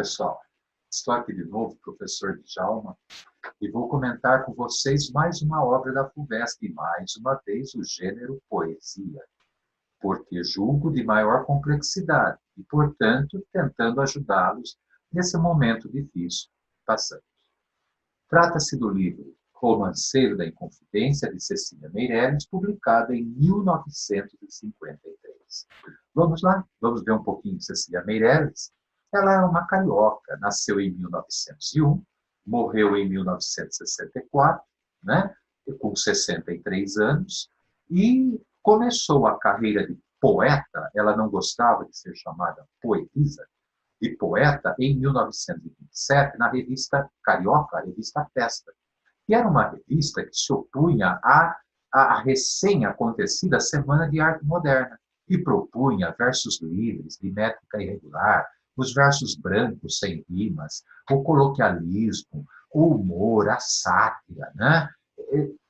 pessoal? Estou aqui de novo, professor Djalma, e vou comentar com vocês mais uma obra da FUVEST, e mais uma vez o gênero poesia, porque julgo de maior complexidade e, portanto, tentando ajudá-los nesse momento difícil que passamos. Trata-se do livro Romanceiro da Inconfidência, de Cecília Meirelles, publicado em 1953. Vamos lá, vamos ver um pouquinho de Cecília Meirelles. Ela é uma carioca, nasceu em 1901, morreu em 1964, né, com 63 anos, e começou a carreira de poeta. Ela não gostava de ser chamada poetisa, e poeta em 1927, na revista Carioca, a revista Festa, que era uma revista que se opunha à recém-acontecida Semana de Arte Moderna, e propunha versos livres, de métrica irregular, os versos brancos sem rimas, o coloquialismo, o humor, a sátira, né?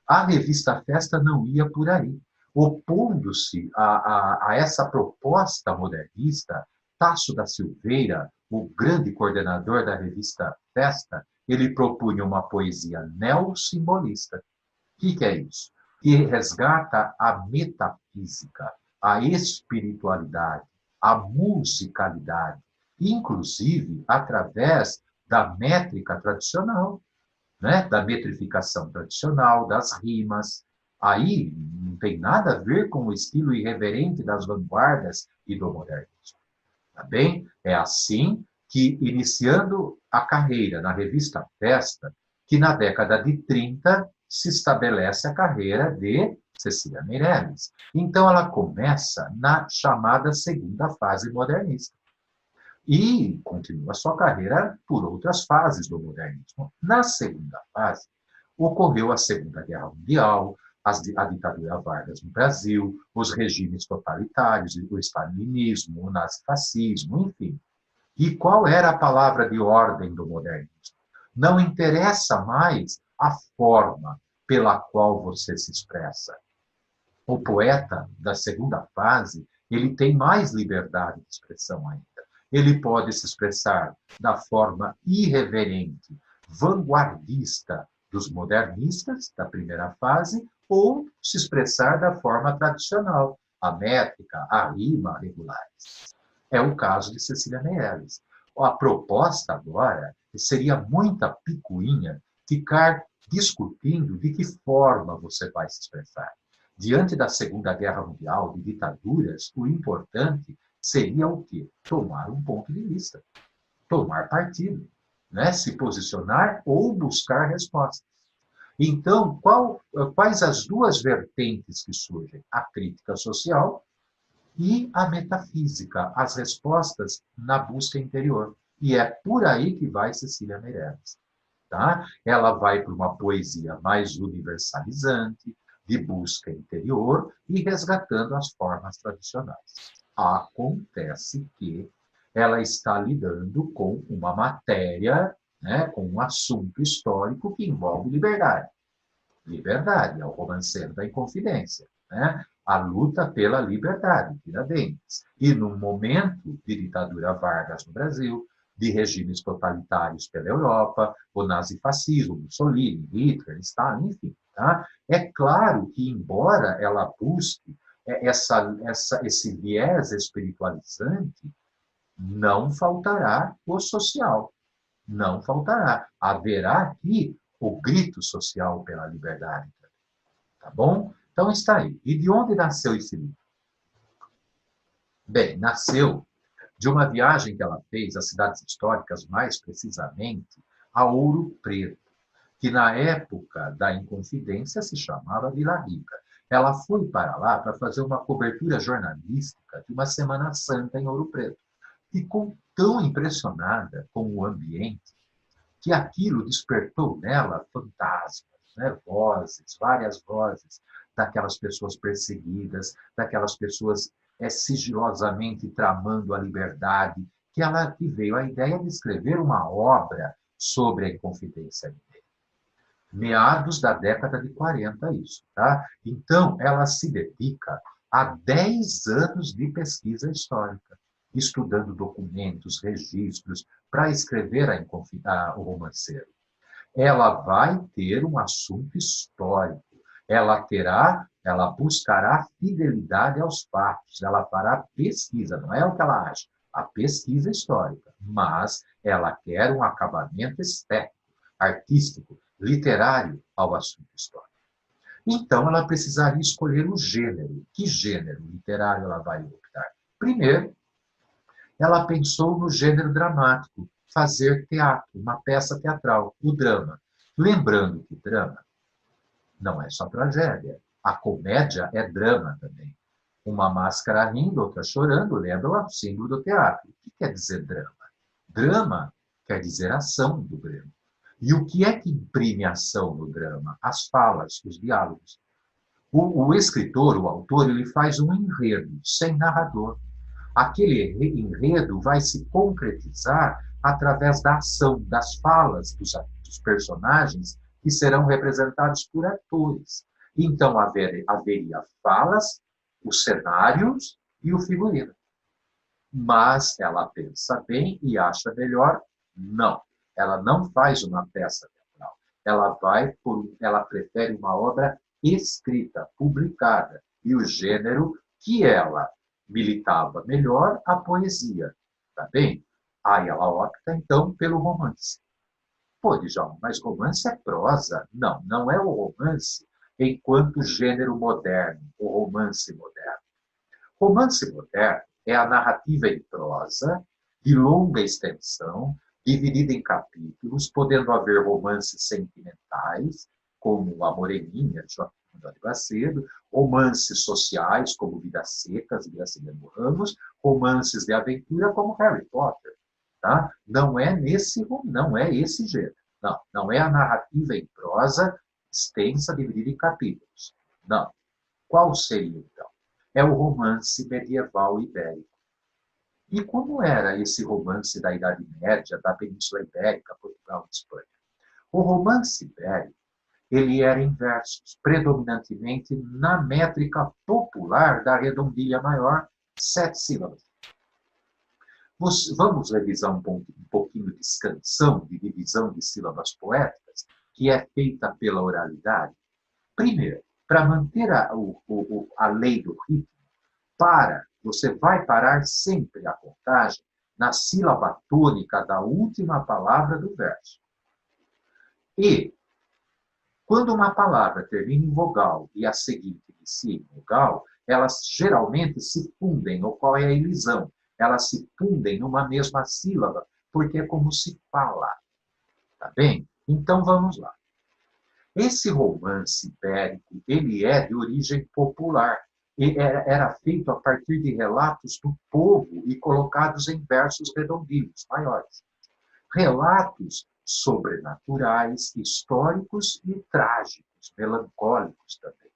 A revista Festa não ia por aí. Opondo-se a essa proposta modernista, Tasso da Silveira, o grande coordenador da revista Festa, ele propunha uma poesia neossimbolista. O que é isso? Que resgata a metafísica, a espiritualidade, a musicalidade, inclusive através da métrica tradicional, né? Da metrificação tradicional, das rimas. Aí não tem nada a ver com o estilo irreverente das vanguardas e do modernismo. Tá bem? É assim que, iniciando a carreira na revista Festa, que na década de 30 se estabelece a carreira de Cecília Meirelles. Então, ela começa na chamada segunda fase modernista. E continua sua carreira por outras fases do modernismo. Na segunda fase, ocorreu a Segunda Guerra Mundial, a ditadura Vargas no Brasil, os regimes totalitários, o stalinismo, o nazifascismo, enfim. E qual era a palavra de ordem do modernismo? Não interessa mais a forma pela qual você se expressa. O poeta da segunda fase, ele tem mais liberdade de expressão ainda. Ele pode se expressar da forma irreverente, vanguardista dos modernistas, da primeira fase, ou se expressar da forma tradicional, a métrica, a rima regulares. É o caso de Cecília Meirelles. A proposta agora seria muita picuinha ficar discutindo de que forma você vai se expressar. Diante da Segunda Guerra Mundial, de ditaduras, o importante seria o quê? Tomar um ponto de vista, tomar partido, né? Se posicionar ou buscar respostas. Então, quais as duas vertentes que surgem? A crítica social e a metafísica, as respostas na busca interior. E é por aí que vai Cecília Meirelles. Tá? Ela vai para uma poesia mais universalizante, de busca interior e resgatando as formas tradicionais. Acontece que ela está lidando com uma matéria, né, com um assunto histórico que envolve liberdade. Liberdade é o romanceiro da Inconfidência, né? A luta pela liberdade, Tiradentes. E no momento de ditadura Vargas no Brasil, de regimes totalitários pela Europa, o nazifascismo, Mussolini, Hitler, Stalin, enfim. Tá? É claro que, embora ela busque esse viés espiritualizante, não faltará o social. Não faltará. Haverá aqui o grito social pela liberdade. Tá bom? Então está aí. E de onde nasceu esse livro? Bem, nasceu de uma viagem que ela fez às cidades históricas, mais precisamente a Ouro Preto, que na época da Inconfidência se chamava Vila Rica. Ela foi para lá para fazer uma cobertura jornalística de uma Semana Santa em Ouro Preto. Ficou tão impressionada com o ambiente que aquilo despertou nela fantasmas, né? Vozes, várias vozes daquelas pessoas perseguidas, daquelas pessoas sigilosamente tramando a liberdade, que veio a ideia de escrever uma obra sobre a Inconfidência Mineira. Meados da década de 40, isso. Tá? Então, ela se dedica a 10 anos de pesquisa histórica, estudando documentos, registros, para escrever o romanceiro? Ela vai ter um assunto histórico. Ela buscará fidelidade aos fatos, ela fará pesquisa, não é o que ela acha, a pesquisa histórica, mas ela quer um acabamento estético, artístico, literário ao assunto histórico. Então, ela precisaria escolher o gênero. Que gênero literário ela vai optar? Primeiro, ela pensou no gênero dramático, fazer teatro, uma peça teatral, o drama. Lembrando que drama não é só tragédia. A comédia é drama também. Uma máscara rindo, outra chorando, lembra o símbolo do teatro. O que quer dizer drama? Drama quer dizer ação do drama. E o que é que imprime ação no drama? As falas, os diálogos. O escritor, o autor, ele faz um enredo sem narrador. Aquele enredo vai se concretizar através da ação, das falas dos personagens que serão representados por atores. Então, haveria falas, os cenários e o figurino. Mas ela pensa bem e acha melhor, não. Ela não faz uma peça teatral. Ela prefere uma obra escrita, publicada. E o gênero que ela militava melhor, a poesia. Tá bem? Aí ela opta, então, pelo romance. Pô, Djalma, mas romance é prosa. Não, não é o romance enquanto gênero moderno, o romance moderno. Romance moderno é a narrativa em prosa, de longa extensão, dividida em capítulos, podendo haver romances sentimentais, como A Moreninha, de Joaquim de Macedo, romances sociais, como Vidas Secas, de Graciliano Ramos, romances de aventura, como Harry Potter. Tá? Não é esse gênero. Não é a narrativa em prosa extensa, dividida em capítulos. Não. Qual seria, então? É o romance medieval ibérico. E como era esse romance da Idade Média, da Península Ibérica, Portugal e Espanha? O romance ibérico, ele era em versos, predominantemente na métrica popular da redondilha maior, 7 sílabas. Vamos revisar um pouquinho de scanção, de divisão de sílabas poéticas, que é feita pela oralidade. Primeiro, para manter a lei do ritmo, você vai parar sempre a contagem na sílaba tônica da última palavra do verso. E, quando uma palavra termina em vogal e a seguinte inicia em vogal, elas geralmente se fundem, ocorre a elisão. Elas se fundem numa mesma sílaba, porque é como se fala. Tá bem? Então, vamos lá. Esse romance ibérico, ele é de origem popular. Era feito a partir de relatos do povo e colocados em versos redondinhos, maiores. Relatos sobrenaturais, históricos e trágicos, melancólicos também.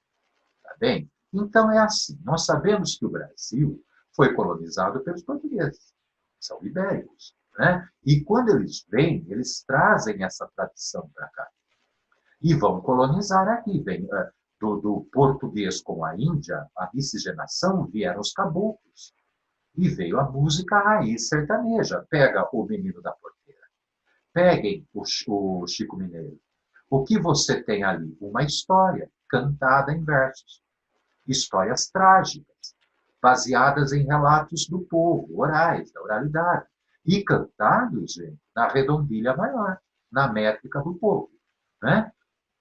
Tá bem? Então é assim, nós sabemos que o Brasil foi colonizado pelos portugueses, são ibéricos, né? E quando eles vêm, eles trazem essa tradição para cá. E vão colonizar aqui, vem do português com a Índia, a miscigenação, vieram os caboclos. E veio a música raiz sertaneja. Pega o Menino da Porteira. Peguem o Chico Mineiro. O que você tem ali? Uma história cantada em versos. Histórias trágicas, baseadas em relatos do povo, orais, da oralidade. E cantados, gente, na redondilha maior, na métrica do povo. Né?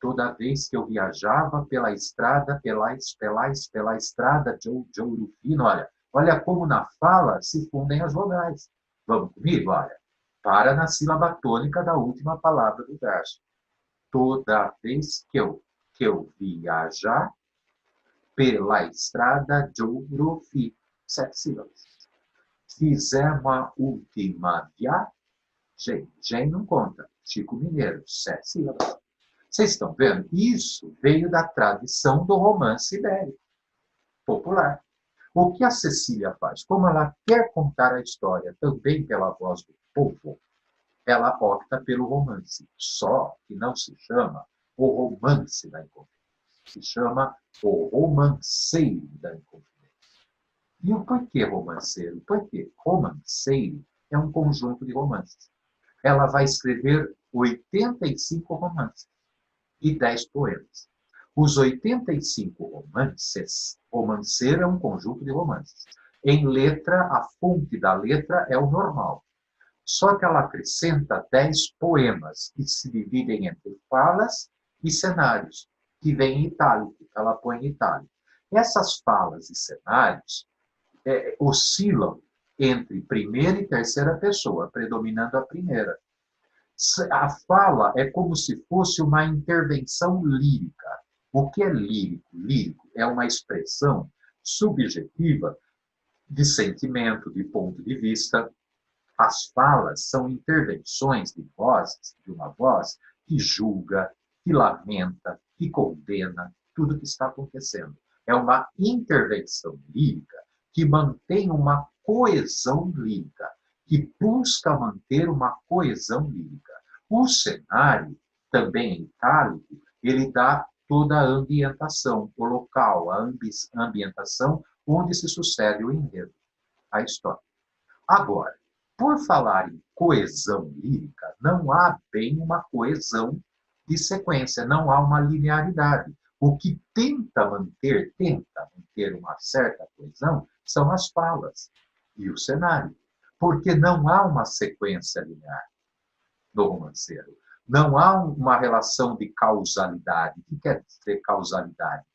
Toda vez que eu viajava pela estrada, pela estrada de Ouro Fino, olha como na fala se fundem as vogais. Vamos comigo? Olha, para na sílaba tônica da última palavra do verso. Toda vez que eu viajar pela estrada de Ouro Fino. 7 sílabas. Fizemos a última viagem. Gen não conta. Chico Mineiro, 7 sílabas. Vocês estão vendo? Isso veio da tradição do romance ibérico, popular. O que a Cecília faz? Como ela quer contar a história também pela voz do povo, ela opta pelo romance. Só que não se chama o romance da Inconfidência. Se chama o romanceiro da Inconfidência. E o porquê romanceiro? Porque romanceiro é um conjunto de romances. ela vai escrever 85 romances e 10 poemas. Os 85 romances, romanceiro é um conjunto de romances. Em letra, a fonte da letra é o normal. Só que ela acrescenta 10 poemas, que se dividem entre falas e cenários, que vem em itálico, ela põe em itálico. Essas falas e cenários oscilam entre primeira e terceira pessoa, predominando a primeira. A fala é como se fosse uma intervenção lírica. O que é lírico? Lírico é uma expressão subjetiva de sentimento, de ponto de vista. As falas são intervenções de vozes, de uma voz que julga, que lamenta, que condena tudo que está acontecendo. É uma intervenção lírica que mantém uma coesão lírica, que busca manter uma coesão lírica. O cenário, também em itálico, ele dá toda a ambientação, o local, a ambientação onde se sucede o enredo, a história. Agora, por falar em coesão lírica, não há bem uma coesão de sequência, não há uma linearidade. O que tenta manter uma certa coesão são as falas e o cenário, porque não há uma sequência linear no romanceiro. Não há uma relação de causalidade. O que quer dizer causalidade?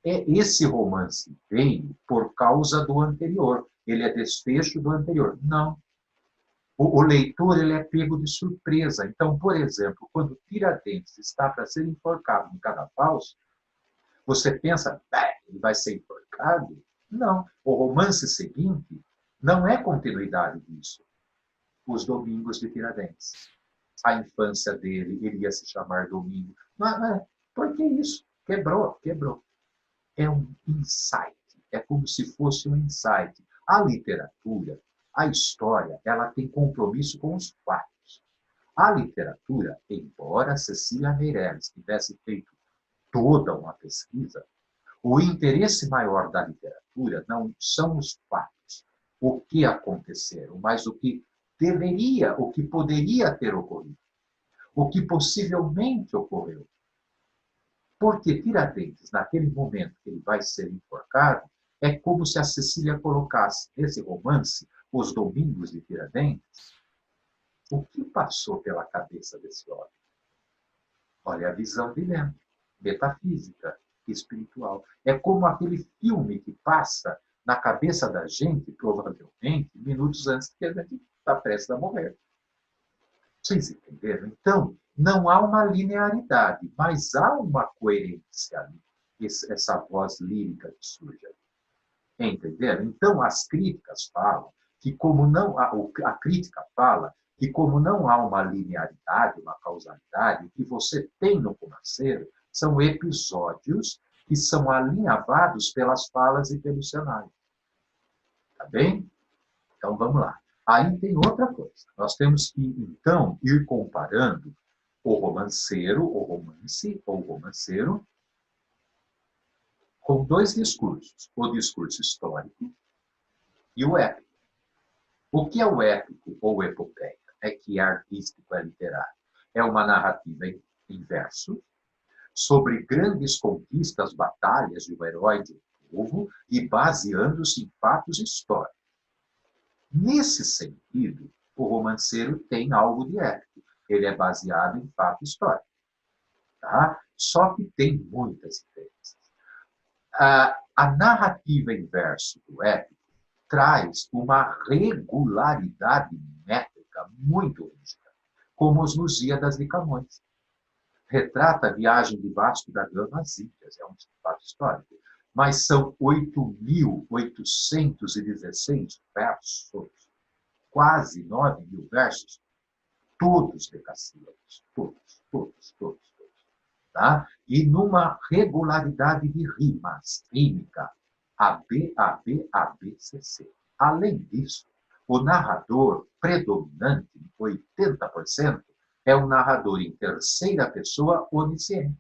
Esse romance veio por causa do anterior. Ele é desfecho do anterior. Não. O leitor ele é pego de surpresa. Então, por exemplo, quando Tiradentes está para ser enforcado no cadafalso, você pensa, ele vai ser enforcado? Não. O romance seguinte não é continuidade disso. Os Domingos de Tiradentes. A infância dele iria se chamar Domingo. Mas por que isso? Quebrou. É um insight. É como se fosse um insight. A literatura, a história, ela tem compromisso com os fatos. A literatura, embora Cecília Meirelles tivesse feito toda uma pesquisa, o interesse maior da literatura não são os fatos, o que aconteceram, mas o que deveria, o que poderia ter ocorrido, o que possivelmente ocorreu. Porque Tiradentes, naquele momento que ele vai ser enforcado, é como se a Cecília colocasse nesse romance, Os Domingos de Tiradentes, o que passou pela cabeça desse homem? Olha a visão de dentro, metafísica, espiritual. É como aquele filme que passa na cabeça da gente, provavelmente, minutos antes que a gente está prestes a morrer. Vocês entenderam? Então, não há uma linearidade, mas há uma coerência ali, essa voz lírica que surge ali. Entenderam? Então, as críticas falam que como não há, a crítica fala que como não há uma linearidade, uma causalidade, o que você tem no romanceiro são episódios que são alinhavados pelas falas e pelo cenário. Tá bem? Então, vamos lá. Aí tem outra coisa. Nós temos que, então, ir comparando o romanceiro, o romance ou romanceiro, com dois discursos. O discurso histórico e o épico. O que é o épico ou epopeia? É que é artístico, é literário. É uma narrativa em verso sobre grandes conquistas, batalhas de um herói de um povo e baseando-se em fatos históricos. Nesse sentido, o romanceiro tem algo de épico. Ele é baseado em fato histórico. Tá? Só que tem muitas diferenças. A narrativa em verso do épico traz uma regularidade métrica muito rígida, como os Lusíadas de Camões. Retrata a viagem de Vasco da Gama às Índias, é um fato histórico, mas são 8.816 versos, quase 9.000 versos, todos decassílabos, todos. Tá? E numa regularidade de rimas, rímica, AB, AB, AB, CC. Além disso, o narrador predominante, 80%, é um narrador em terceira pessoa onisciente,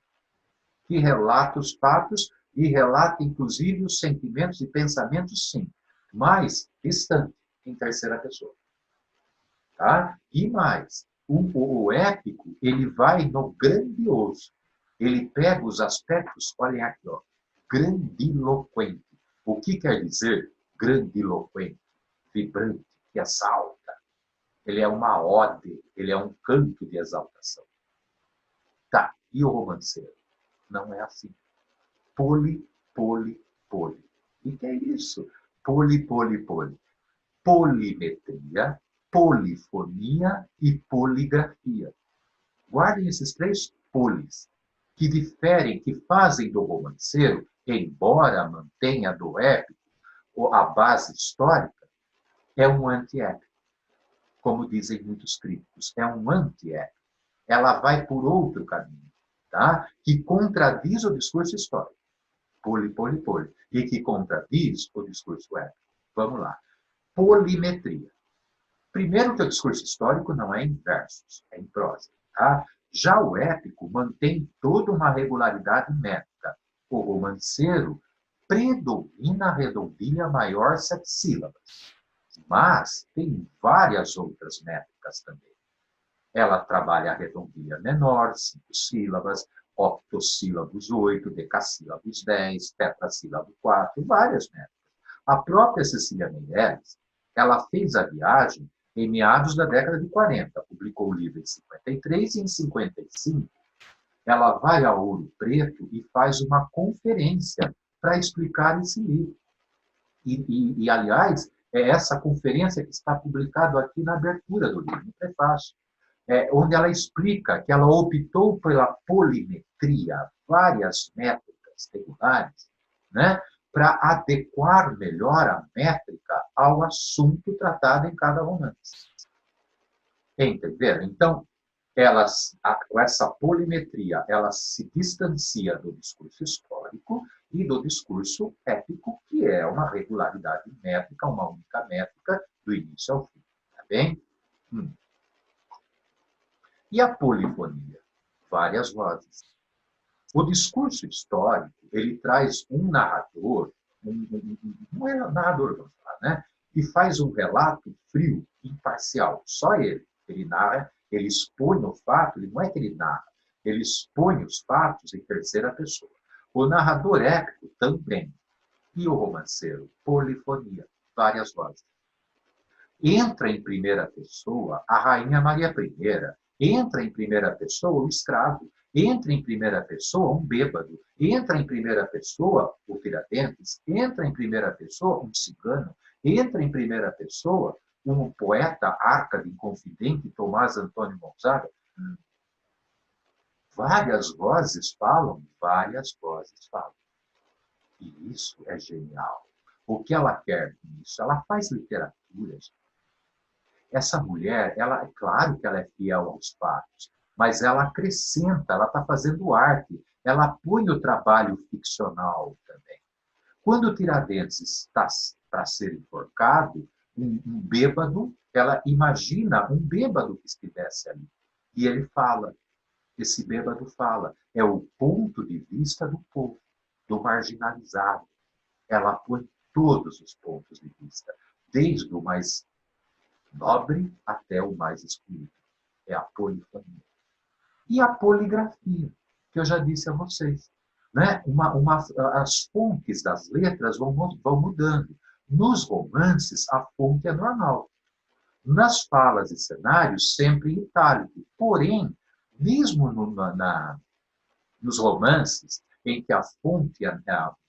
que relata os fatos e relata, inclusive, os sentimentos e pensamentos, sim, mas distante, em terceira pessoa. Tá? E mais, O épico, ele vai no grandioso. Ele pega os aspectos, olhem aqui, ó, grandiloquente. O que quer dizer grandiloquente? Vibrante, que exalta. Ele é uma ode, ele é um canto de exaltação. Tá, e o romanceiro? Não é assim. Poli, poli, poli. E que é isso? Poli, poli, poli. Polimetria, polifonia e poligrafia. Guardem esses três polis, que diferem, que fazem do romanceiro, embora mantenha do épico a base histórica, é um antiépico. Como dizem muitos críticos, é um antiépico. Ela vai por outro caminho, tá? Que contradiz o discurso histórico. Poli, poli, poli. E que contradiz o discurso épico. Vamos lá. Polimetria. Primeiro que o discurso histórico não é em versos, é em prosa. Tá? Já o épico mantém toda uma regularidade métrica. O romanceiro predomina a redondilha maior 7 sílabas. Mas tem várias outras métricas também. Ela trabalha a redondilha menor, 5 sílabas, octossílabos 8, decassílabos 10, tetrassílabo 4, várias métricas. A própria Cecília Meirelles, ela fez a viagem em meados da década de 40, publicou o livro em 53 e em 55, ela vai a Ouro Preto e faz uma conferência para explicar esse livro. Aliás, é essa conferência que está publicado aqui na abertura do livro, no prefácio, onde ela explica que ela optou pela polimetria, várias métricas regulares, né, para adequar melhor a métrica ao assunto tratado em cada romance. Entenderam? Então, com essa polimetria, ela se distancia do discurso histórico e do discurso épico, que é uma regularidade métrica, uma única métrica, do início ao fim. Tá bem? E a polifonia? Várias vozes. O discurso histórico, ele traz um narrador, narrador, vamos falar, né? Que faz um relato frio, imparcial, só ele. Ele narra, ele expõe o fato, ele não é que ele narra, ele expõe os fatos em terceira pessoa. O narrador épico também. E o romanceiro? Polifonia, várias vozes. Entra em primeira pessoa a rainha Maria I, entra em primeira pessoa o escravo, entra em primeira pessoa um bêbado, entra em primeira pessoa o Tiradentes, entra em primeira pessoa um cigano, entra em primeira pessoa um poeta árcade, inconfidente, Tomás Antônio Gonzaga. Várias vozes falam, várias vozes falam. E isso é genial. O que ela quer com isso? Ela faz literatura, gente. Essa mulher, ela, é claro que ela é fiel aos fatos, mas ela acrescenta, ela está fazendo arte, ela põe o trabalho ficcional também. Quando o Tiradentes está para ser enforcado, um bêbado, ela imagina um bêbado que estivesse ali. E ele fala, esse bêbado fala, é o ponto de vista do povo, do marginalizado. Ela põe todos os pontos de vista, desde o mais nobre até o mais excluído. É a polifonia. E a poligrafia, que eu já disse a vocês. Né? As fontes das letras vão mudando. Nos romances, a fonte é normal. Nas falas e cenários, sempre em itálico. Porém, mesmo nos romances, em que a fonte é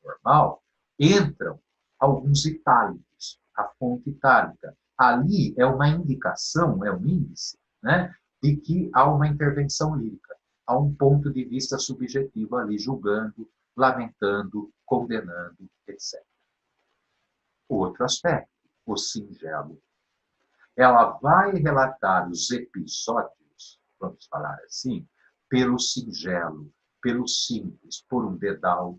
normal, entram alguns itálicos, a fonte itálica. Ali é uma indicação, é um índice, né, de que há uma intervenção lírica, há um ponto de vista subjetivo ali, julgando, lamentando, condenando, etc. Outro aspecto, o singelo. Ela vai relatar os episódios, vamos falar assim, pelo singelo, pelo simples, por um dedal,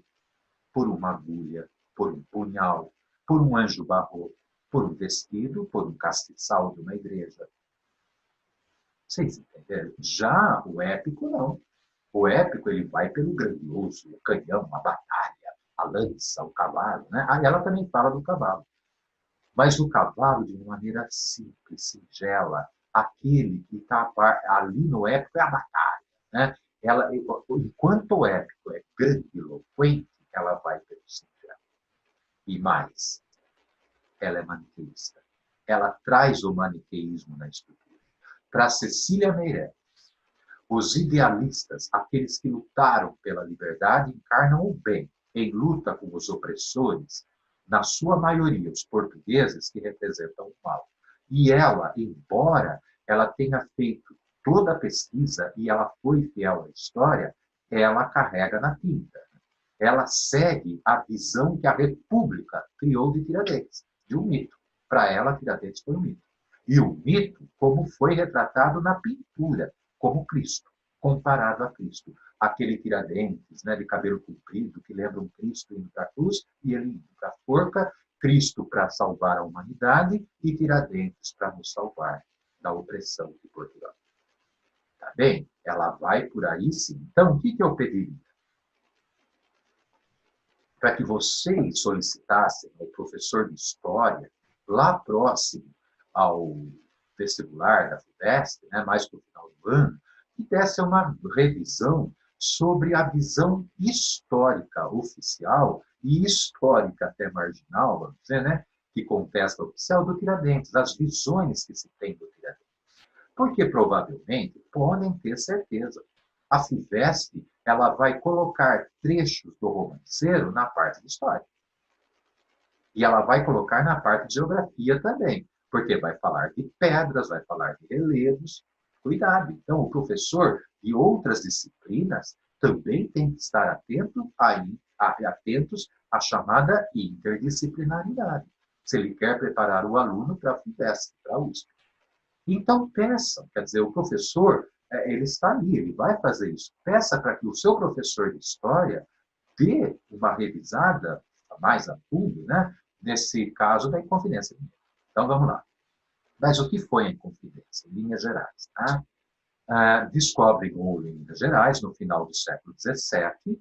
por uma agulha, por um punhal, por um anjo barroco, por um vestido, por um castiçal de uma igreja. Vocês entenderam? Já o épico, não. O épico, ele vai pelo grandioso, o canhão, a batalha, a lança, o cavalo. Né? Ela também fala do cavalo. Mas o cavalo de uma maneira simples, singela, aquele que está ali no épico é a batalha, né? Enquanto o épico é grandiloquente, ela vai pelo sincero. E mais, ela é maniqueísta. Ela traz o maniqueísmo na estrutura. Para Cecília Meirelles, os idealistas, aqueles que lutaram pela liberdade, encarnam o bem em luta com os opressores, na sua maioria, os portugueses, que representam o mal. E ela, embora ela tenha feito toda a pesquisa e ela foi fiel à história, ela carrega na tinta. Ela segue a visão que a República criou de Tiradentes, de um mito. Para ela, Tiradentes foi um mito. E o mito, como foi retratado na pintura, como Cristo, comparado a Cristo. Aquele Tiradentes, né, de cabelo comprido, que lembra um Cristo indo para a cruz, e ele indo para a forca, Cristo para salvar a humanidade e Tiradentes para nos salvar da opressão de Portugal. Tá bem? Ela vai por aí sim. Então, o que eu pediria? Para que vocês solicitassem ao professor de História, lá próximo ao vestibular da FUVEST, né, mais para o final do ano, que desse uma revisão sobre a visão histórica oficial e histórica até marginal, vamos dizer, né, que contesta oficial do Tiradentes, as visões que se tem do Tiradentes. Porque provavelmente, podem ter certeza, a FUVEST ela vai colocar trechos do romanceiro na parte de história. E ela vai colocar na parte de geografia também, porque vai falar de pedras, vai falar de relevos. Cuidado. Então, o professor de outras disciplinas também tem que estar atentos à chamada interdisciplinaridade, se ele quer preparar o aluno para a FUVEST, para a USP. Então, peçam, quer dizer, o professor, ele está ali, ele vai fazer isso. Peça para que o seu professor de história dê uma revisada mais a fundo, né, nesse caso da Inconfidência. Então, vamos lá. Mas o que foi a Inconfidência? Em linhas gerais, tá? Descobrem ouro em Minas Gerais no final do século XVII,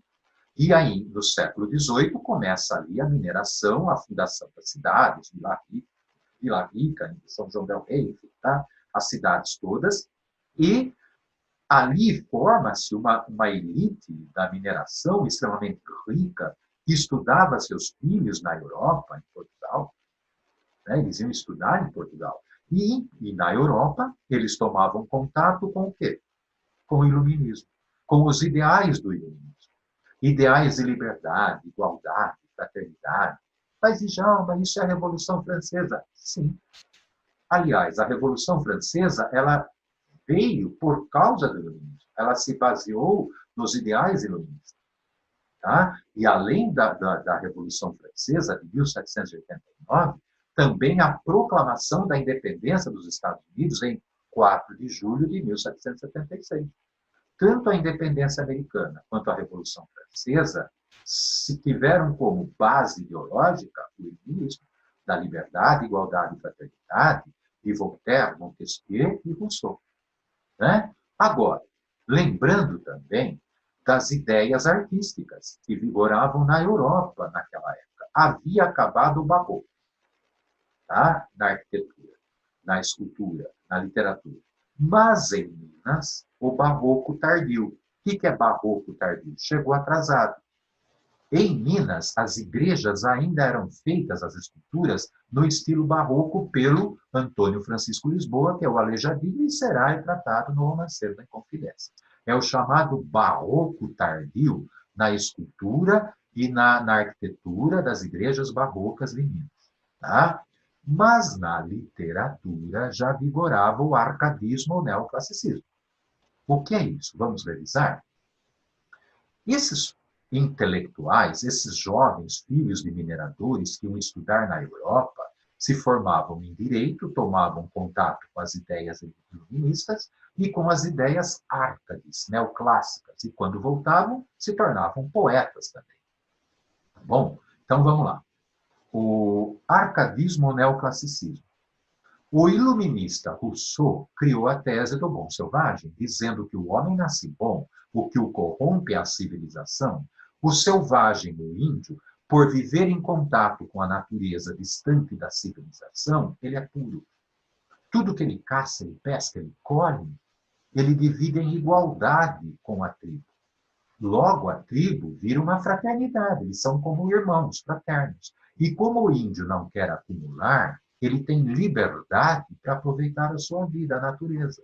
e aí, no século XVIII, começa ali a mineração, a fundação das cidades, Vila Rica, São João del Rei, tá? As cidades todas, e ali forma-se uma elite da mineração extremamente rica, que estudava seus filhos na Europa, em Portugal, né? Eles iam estudar em Portugal. E na Europa, eles tomavam contato com o quê? Com o iluminismo, com os ideais do iluminismo. Ideais de liberdade, igualdade, fraternidade. Mas, Djalma, isso é a Revolução Francesa. Sim. Aliás, a Revolução Francesa, ela veio por causa do iluminismo. Ela se baseou nos ideais iluministas. Tá? E além da Revolução Francesa, de 1789, também a proclamação da independência dos Estados Unidos em 4 de julho de 1776. Tanto a independência americana quanto a Revolução Francesa se tiveram como base ideológica o iluminismo da liberdade, igualdade e fraternidade de Voltaire, Montesquieu e Rousseau. Né? Agora, lembrando também das ideias artísticas que vigoravam na Europa naquela época. Havia acabado o barroco, tá? Na arquitetura, na escultura, na literatura. Mas em Minas, o barroco tardio. O que é barroco tardio? Chegou atrasado. Em Minas, as igrejas ainda eram feitas, as esculturas, no estilo barroco pelo Antônio Francisco Lisboa, que é o Aleijadinho, e será retratado no Romanceiro da Inconfidência. É o chamado barroco tardio na escultura e na arquitetura das igrejas barrocas de Minas. Tá? Mas na literatura já vigorava o arcadismo ou neoclassicismo. O que é isso? Vamos revisar? Esses intelectuais, esses jovens filhos de mineradores que iam estudar na Europa, se formavam em direito, tomavam contato com as ideias iluministas e com as ideias árcades, neoclássicas, e quando voltavam, se tornavam poetas também. Tá bom? Então vamos lá. O arcadismo ou neoclassicismo. O iluminista Rousseau criou a tese do bom selvagem, dizendo que o homem nasce bom, o que o corrompe é a civilização. O selvagem, o índio, por viver em contato com a natureza distante da civilização, ele é puro. Tudo que ele caça, ele pesca, ele colhe, ele divide em igualdade com a tribo. Logo, a tribo vira uma fraternidade, eles são como irmãos fraternos. E como o índio não quer acumular, ele tem liberdade para aproveitar a sua vida, a natureza.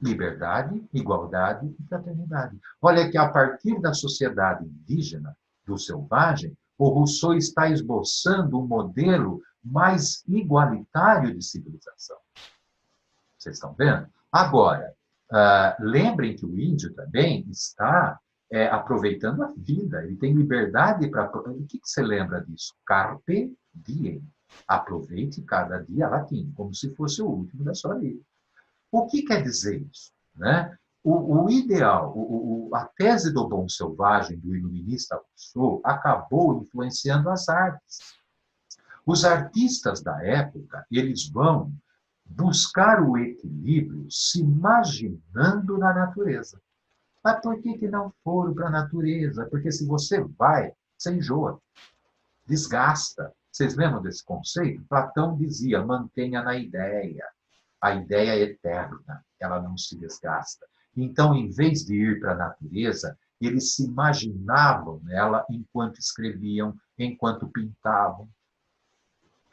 Liberdade, igualdade e fraternidade. Olha que a partir da sociedade indígena, do selvagem, o Rousseau está esboçando um modelo mais igualitário de civilização. Vocês estão vendo? Agora, lembrem que o índio também está aproveitando a vida, ele tem liberdade para... O que você lembra disso? Carpe diem. Aproveite cada dia latim, como se fosse o último da sua vida. O que quer dizer isso? Né? O ideal, a tese do bom selvagem, do iluminista Rousseau, acabou influenciando as artes. Os artistas da época, eles vão buscar o equilíbrio se imaginando na natureza. Mas por que não foram para a natureza? Porque se você vai, você enjoa, desgasta. Vocês lembram desse conceito? Platão dizia, mantenha na ideia. A ideia é eterna, ela não se desgasta. Então, em vez de ir para a natureza, eles se imaginavam nela enquanto escreviam, enquanto pintavam.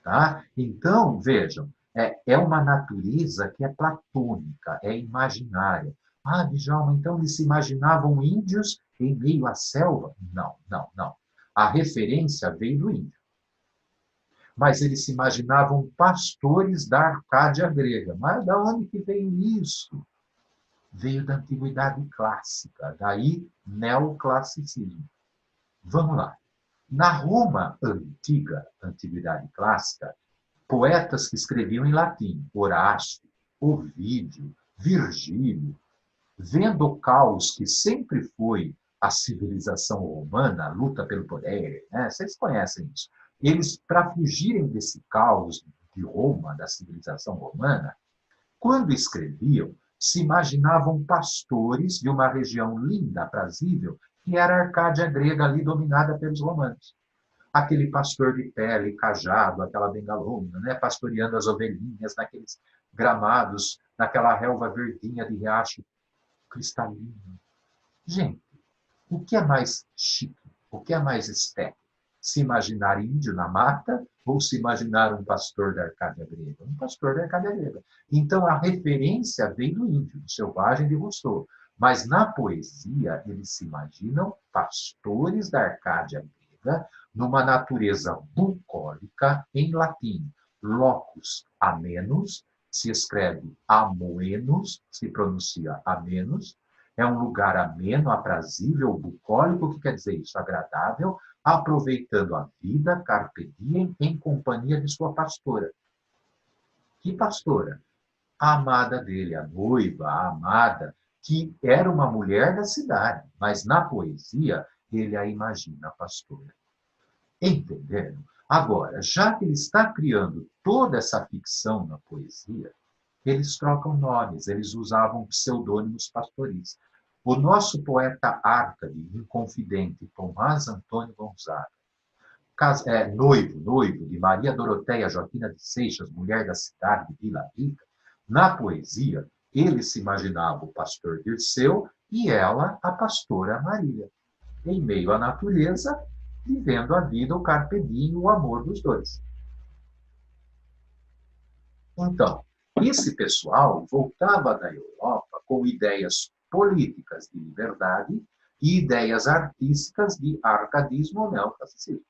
Tá? Então, vejam, é uma natureza que é platônica, é imaginária. Ah, Djalma, então eles se imaginavam índios em meio à selva? Não, não, não. A referência veio do índio. Mas eles se imaginavam pastores da Arcádia grega. Mas da onde que veio isso? Veio da antiguidade clássica, daí neoclassicismo. Vamos lá. Na Roma antiga, antiguidade clássica, poetas que escreviam em latim, Horácio, Ovídio, Virgílio, vendo o caos que sempre foi a civilização romana, a luta pelo poder, né? Vocês conhecem isso. Eles, para fugirem desse caos de Roma, da civilização romana, quando escreviam, se imaginavam pastores de uma região linda, aprazível, que era a Arcádia grega ali dominada pelos romanos. Aquele pastor de pele, cajado, aquela bengalona, né? Pastoreando as ovelhinhas naqueles gramados, naquela relva verdinha de riacho cristalino. Gente, o que é mais chique? O que é mais estético? Se imaginar índio na mata ou se imaginar um pastor da Arcádia grega? Um pastor da Arcádia grega. Então, a referência vem do índio, do selvagem de Rousseau. Mas na poesia, eles se imaginam pastores da Arcádia grega numa natureza bucólica em latim. Locus amenus, se escreve amoenos, se pronuncia amenos, é um lugar ameno, aprazível, bucólico, o que quer dizer isso? Agradável, aproveitando a vida, carpe diem, em companhia de sua pastora. Que pastora? A amada dele, a noiva, a amada, que era uma mulher da cidade, mas na poesia ele a imagina pastora. Entenderam? Agora, já que ele está criando toda essa ficção na poesia, eles trocam nomes, eles usavam pseudônimos pastoris. O nosso poeta Árcade, inconfidente, Tomás Antônio Gonzaga, noivo de Maria Doroteia Joaquina de Seixas, mulher da cidade de Vila Rica, na poesia, ele se imaginava o pastor Dirceu e ela a pastora Maria. Em meio à natureza, vivendo a vida, o carpe diem, o amor dos dois. Então, esse pessoal voltava da Europa com ideias políticas de liberdade e ideias artísticas de arcadismo ou neoclassicismo.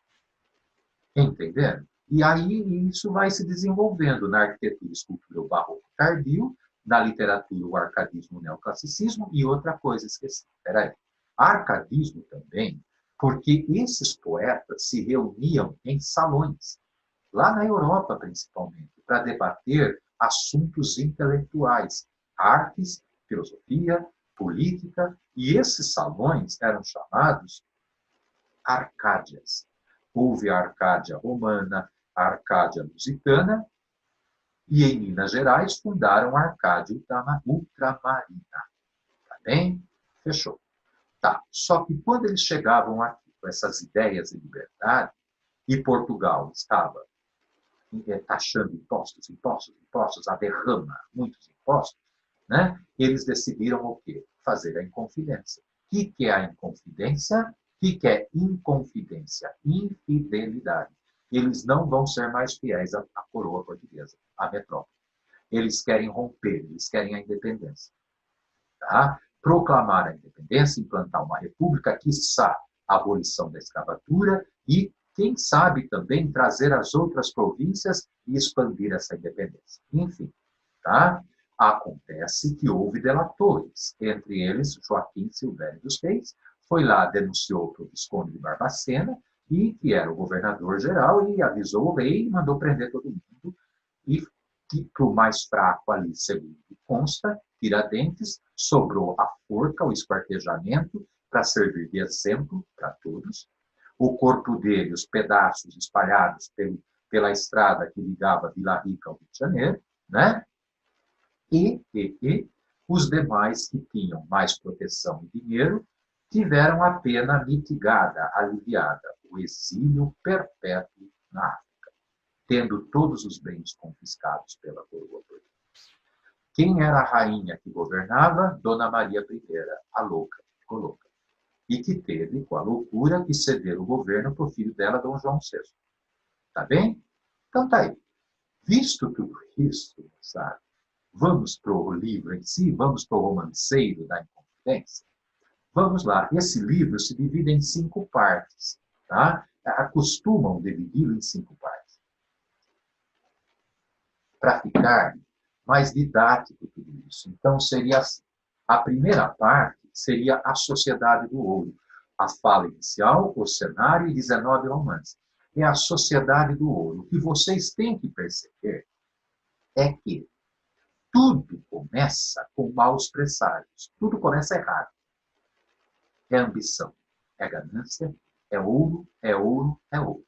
Entendendo? E aí isso vai se desenvolvendo na arquitetura e escultura o barroco tardio, na literatura o arcadismo, o neoclassicismo e outra coisa, esqueci. Peraí. Arcadismo também, porque esses poetas se reuniam em salões, lá na Europa principalmente, para debater assuntos intelectuais, artes, filosofia, política, e esses salões eram chamados Arcádias. Houve a Arcádia romana, a Arcádia lusitana, e em Minas Gerais fundaram a Arcádia ultramarina. Tá bem? Fechou. Tá. Só que quando eles chegavam aqui com essas ideias de liberdade, e Portugal estava taxando impostos, impostos, impostos, a derrama, muitos impostos, né? Eles decidiram o quê? Fazer a Inconfidência. O que é a Inconfidência? O que é Inconfidência? Infidelidade. Eles não vão ser mais fiéis à coroa portuguesa, à metrópole. Eles querem romper, eles querem a independência. Tá? Proclamar a independência, implantar uma república, quiçá a abolição da escravatura e, quem sabe, também trazer as outras províncias e expandir essa independência. Enfim, tá? Acontece que houve delatores, entre eles Joaquim Silvério dos Reis, foi lá, denunciou para o Visconde de Barbacena, e que era o governador-geral, e avisou o rei e mandou prender todo mundo, e que para o mais fraco ali, segundo consta, Tiradentes, sobrou a forca, o esquartejamento, para servir de exemplo para todos. O corpo dele, os pedaços espalhados pela estrada que ligava Vila Rica ao Rio de Janeiro, né? E os demais que tinham mais proteção e dinheiro tiveram a pena mitigada, aliviada, o exílio perpétuo na África, tendo todos os bens confiscados pela coroa portuguesa. Quem era a rainha que governava? Dona Maria I, a louca, ficou louca. E que teve, com a loucura, que ceder o governo para o filho dela, Dom João VI. Tá bem? Então tá aí. Visto tudo isso, sabe? Vamos para o livro em si, vamos para o romanceiro da Inconfidência. Vamos lá. Esse livro se divide em 5 partes. Tá? Acostumam dividi-lo em 5 partes. Para ficar mais didático tudo isso. Então, seria assim. A primeira parte seria a Sociedade do Ouro. A fala inicial, o cenário e 19 romances. É a Sociedade do Ouro. O que vocês têm que perceber é que tudo começa com maus presságios. Tudo começa errado. É ambição, é ganância, é ouro, é ouro, é ouro.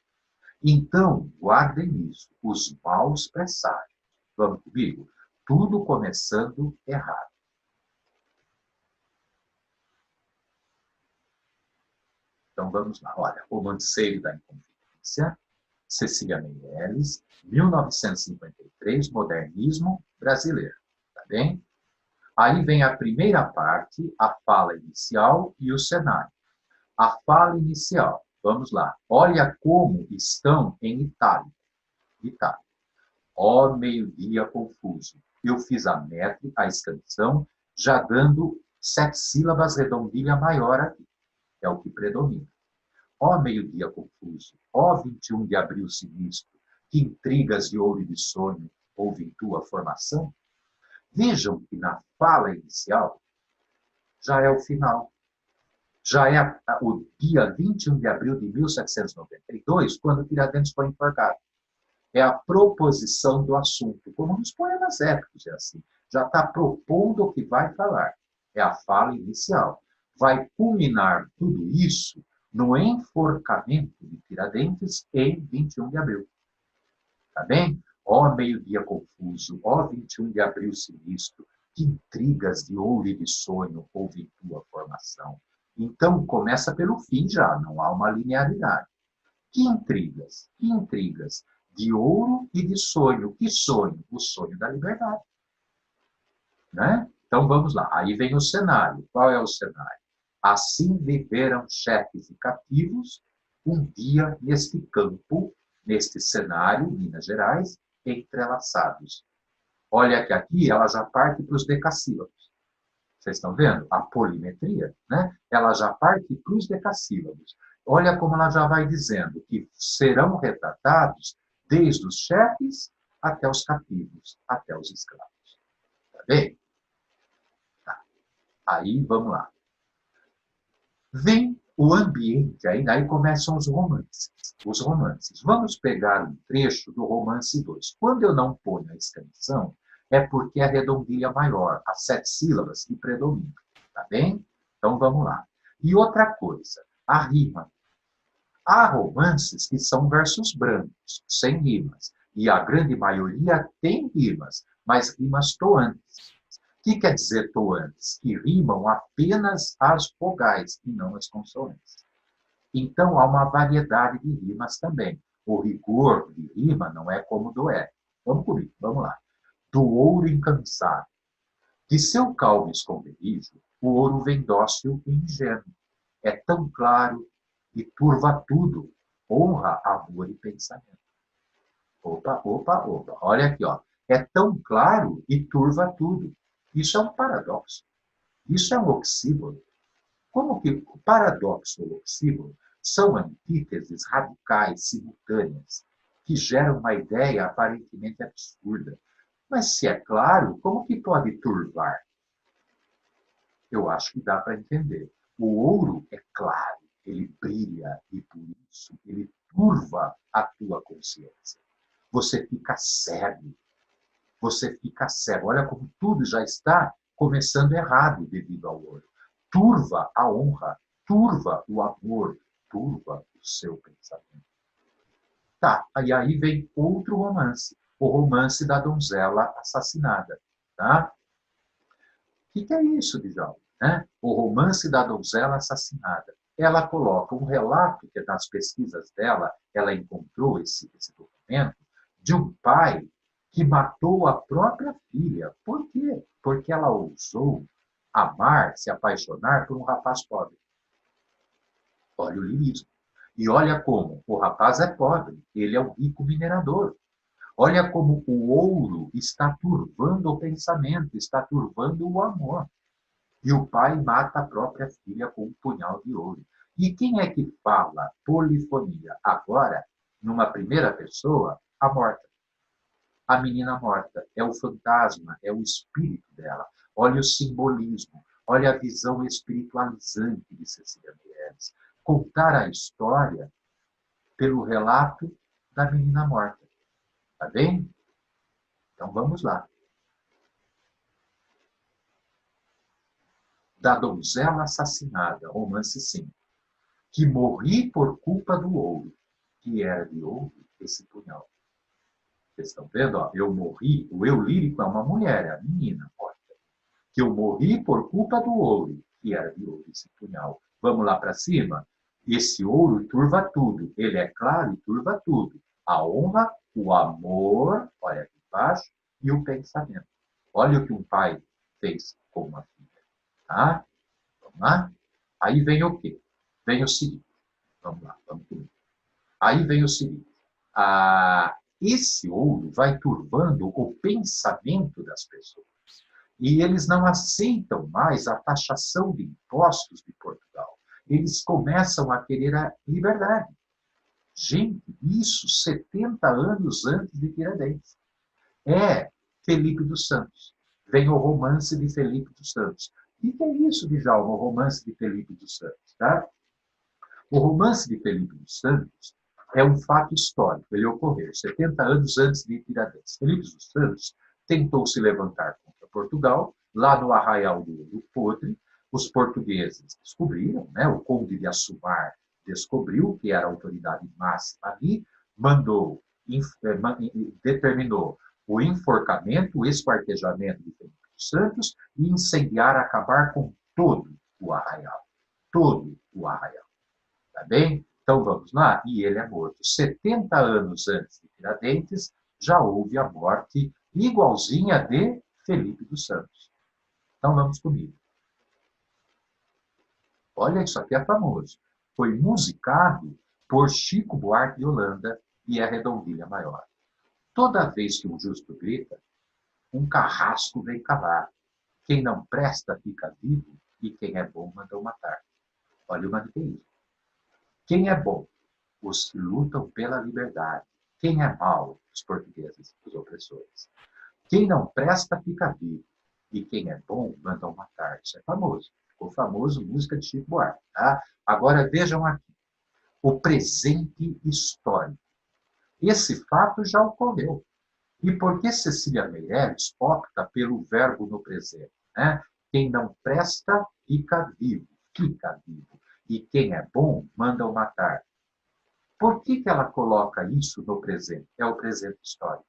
Então, guardem isso, os maus presságios. Vamos comigo? Tudo começando errado. Então, vamos lá. Olha, Romanceiro da Inconfidência, Cecília Meirelles, 1953, Modernismo Brasileiro. Tá bem? Aí vem a primeira parte, a fala inicial e o cenário. A fala inicial, vamos lá. Olha como estão em Itália. Itália. Ó meio-dia confuso. Eu fiz a métrica, a escanição, já dando 7 sílabas, redondilha maior aqui. É o que predomina. Ó meio-dia confuso. Ó 21 de abril sinistro. Que intrigas de ouro e de sonho houve em tua formação? Vejam que na fala inicial já é o final. Já é o dia 21 de abril de 1792, quando Tiradentes foi enforcado. É a proposição do assunto, como nos poemas épicos, é assim. Já está propondo o que vai falar. É a fala inicial. Vai culminar tudo isso no enforcamento de Tiradentes em 21 de abril. Tá bem? Ó meio-dia confuso, ó 21 de abril sinistro, que intrigas de ouro e de sonho houve em tua formação. Então, começa pelo fim já, não há uma linearidade. Que intrigas? Que intrigas? De ouro e de sonho. Que sonho? O sonho da liberdade. Né? Então, vamos lá. Aí vem o cenário. Qual é o cenário? Assim viveram chefes e cativos um dia neste campo, neste cenário, Minas Gerais, entrelaçados. Olha que aqui ela já parte para os decassílabos. Vocês estão vendo? A polimetria, né? Ela já parte para os decassílabos. Olha como ela já vai dizendo que serão retratados desde os chefes até os cativos, até os escravos. Tá bem? Tá. Aí, vamos lá. Vem o ambiente, aí começam os romances. Os romances. Vamos pegar um trecho do romance 2. Quando eu não ponho a escanição, é porque a redondilha maior, as 7 sílabas que predominam. Tá bem? Então vamos lá. E outra coisa, a rima. Há romances que são versos brancos, sem rimas. E a grande maioria tem rimas, mas rimas toantes. O que quer dizer toantes? Que rimam apenas as vogais e não as consoantes. Então, há uma variedade de rimas também. O rigor de rima não é como do é. Vamos comigo, vamos lá. Do ouro incansável. De seu calmo esconderijo, o ouro vem dócil e ingênuo. É tão claro e turva tudo, honra, amor e pensamento. Opa, opa, opa. Olha aqui, ó. É tão claro e turva tudo. Isso é um paradoxo. Isso é um oxímoron. Como que o paradoxo e o oxímoron são antíteses radicais, simultâneas, que geram uma ideia aparentemente absurda. Mas se é claro, como que pode turvar? Eu acho que dá para entender. O ouro é claro, ele brilha e por isso ele turva a tua consciência. Você fica cego. Você fica cego. Olha como tudo já está começando errado devido ao ouro. Turva a honra, turva o amor, turva o seu pensamento. Tá, e aí vem outro romance, o romance da donzela assassinada. Tá? O que é isso, Djalma? Né? O romance da donzela assassinada. Ela coloca um relato que nas pesquisas dela, ela encontrou esse documento, de um pai que matou a própria filha. Por quê? Porque ela ousou amar, se apaixonar por um rapaz pobre. Olha o lirismo. E olha como o rapaz é pobre, ele é um rico minerador. Olha como o ouro está turvando o pensamento, está turvando o amor. E o pai mata a própria filha com um punhal de ouro. E quem é que fala polifonia? Agora, numa primeira pessoa, a morta. A menina morta. É o fantasma, é o espírito dela. Olha o simbolismo, olha a visão espiritualizante de Cecília Meirelles. Contar a história pelo relato da menina morta. Tá bem? Então vamos lá. Da donzela assassinada, romance 5. Que morri por culpa do ouro, que era de ouro esse punhal. Vocês estão vendo? Ó? Eu morri, o eu lírico é uma mulher, é a menina morta. Que eu morri por culpa do ouro, que era de ouro esse punhal. Vamos lá para cima? Esse ouro turva tudo, ele é claro e turva tudo. A honra, o amor, olha aqui embaixo, e o pensamento. Olha o que um pai fez com uma filha. Tá? Vamos lá? Aí vem o quê? Vem o seguinte. Vamos lá, vamos comigo. Aí vem o seguinte. Esse ouro vai turvando o pensamento das pessoas. E eles não aceitam mais a taxação de impostos de Portugal. Eles começam a querer a liberdade. Gente, isso 70 anos antes de Tiradentes. É Felipe dos Santos. Vem o romance de Felipe dos Santos. O que é isso, Djalma, o romance de Felipe dos Santos? Tá? O romance de Felipe dos Santos é um fato histórico. Ele ocorreu 70 anos antes de Tiradentes. Felipe dos Santos tentou se levantar contra Portugal, lá no Arraial do Ouro Podre. Os portugueses descobriram, né? O conde de Assumar descobriu que era a autoridade máxima ali, determinou o enforcamento, o esquartejamento de Felipe dos Santos e incendiar, acabar com todo o Arraial. Todo o Arraial. Tá bem? Então vamos lá. E ele é morto. 70 anos antes de Tiradentes, já houve a morte igualzinha de Felipe dos Santos. Então vamos comigo. Olha, isso aqui é famoso. Foi musicado por Chico Buarque de Holanda e a Redondilha Maior. Toda vez que um justo grita, um carrasco vem cavar. Quem não presta fica vivo e quem é bom mandou matar. Olha o maniqueísmo. Quem é bom? Os que lutam pela liberdade. Quem é mau? Os portugueses, os opressores. Quem não presta fica vivo. E quem é bom mandam matar. Isso é famoso. Ficou famoso, música de Chico Buarque. Tá? Agora vejam aqui. O presente histórico. Esse fato já ocorreu. E por que Cecília Meirelles opta pelo verbo no presente? Né? Quem não presta fica vivo. Fica vivo. E quem é bom mandam matar. Por que ela coloca isso no presente? É o presente histórico.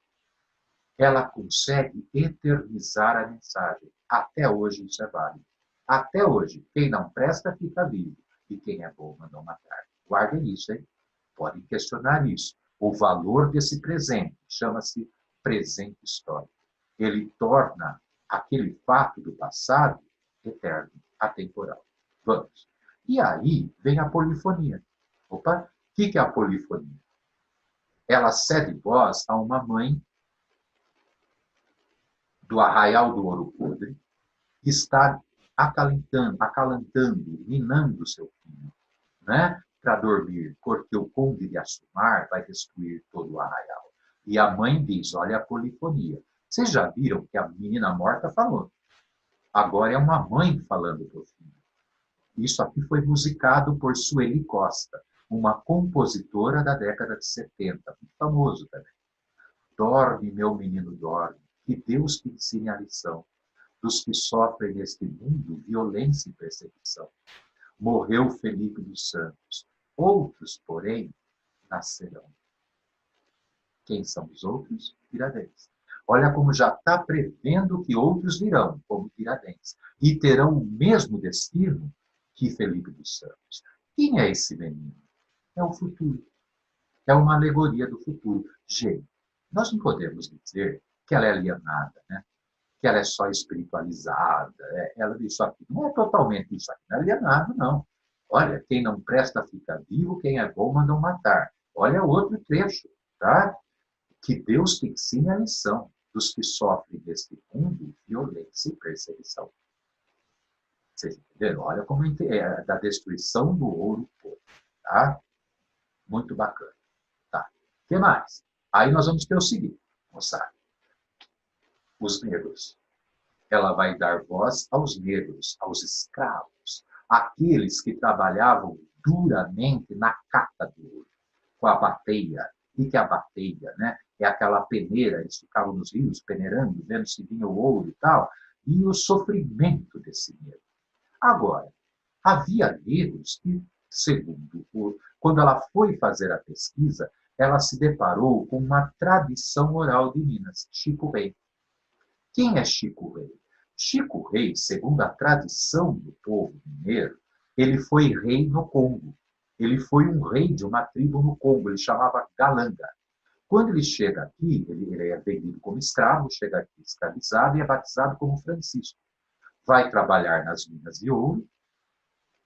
Ela consegue eternizar a mensagem. Até hoje isso é válido. Até hoje, quem não presta fica vivo e quem é bom mandam matar. Guardem isso, hein? Podem questionar isso. o valor desse presente. Chama-se presente histórico. Ele torna aquele fato do passado eterno, atemporal. Vamos. E aí vem a polifonia. Opa, o que é a polifonia? Ela cede voz a uma mãe do arraial do Ouro Podre, que está acalantando, minando seu filho, né? Para dormir, porque o conde de Assumar vai destruir todo o arraial. E a mãe diz, olha a polifonia. Vocês já viram que a menina morta falou? Agora é uma mãe falando para o filho. Isso aqui foi musicado por Sueli Costa, uma compositora da década de 70, muito famoso também. Dorme, meu menino, dorme, que Deus te ensine a lição dos que sofrem neste mundo violência e perseguição. Morreu Felipe dos Santos, outros, porém, nascerão. Quem são os outros? Tiradentes. Olha como já está prevendo que outros virão, como Tiradentes, e terão o mesmo destino que Felipe dos Santos. Quem é esse menino? É o futuro. É uma alegoria do futuro. Gente, nós não podemos dizer que ela é alienada, né? Que ela é só espiritualizada. Ela isso aqui não é totalmente isso aqui, não é alienado, não. Olha, quem não presta fica vivo, quem é bom mandam matar. Olha outro trecho, tá? Que Deus te ensine a lição dos que sofrem neste mundo violência e perseguição. Vocês entenderam? Olha como é da destruição do ouro podre, tá? Muito bacana. Tá. O que mais? Aí nós vamos ter o seguinte, moçada. Os negros. Ela vai dar voz aos negros, aos escravos, aqueles que trabalhavam duramente na cata do ouro, com a bateia. E que a bateia, né? É aquela peneira, eles ficavam nos rios peneirando, vendo se vinha o ouro e tal, e o sofrimento desse negro. Agora, havia negros que, segundo, quando ela foi fazer a pesquisa, ela se deparou com uma tradição oral de Minas, Chico Rei. Quem é Chico Rei? Chico Rei, segundo a tradição do povo mineiro, ele foi rei no Congo. Ele foi um rei de uma tribo no Congo, ele chamava Galanga. Quando ele chega aqui, ele é vendido como escravo, chega aqui escravizado e é batizado como Francisco. Vai trabalhar nas minas de ouro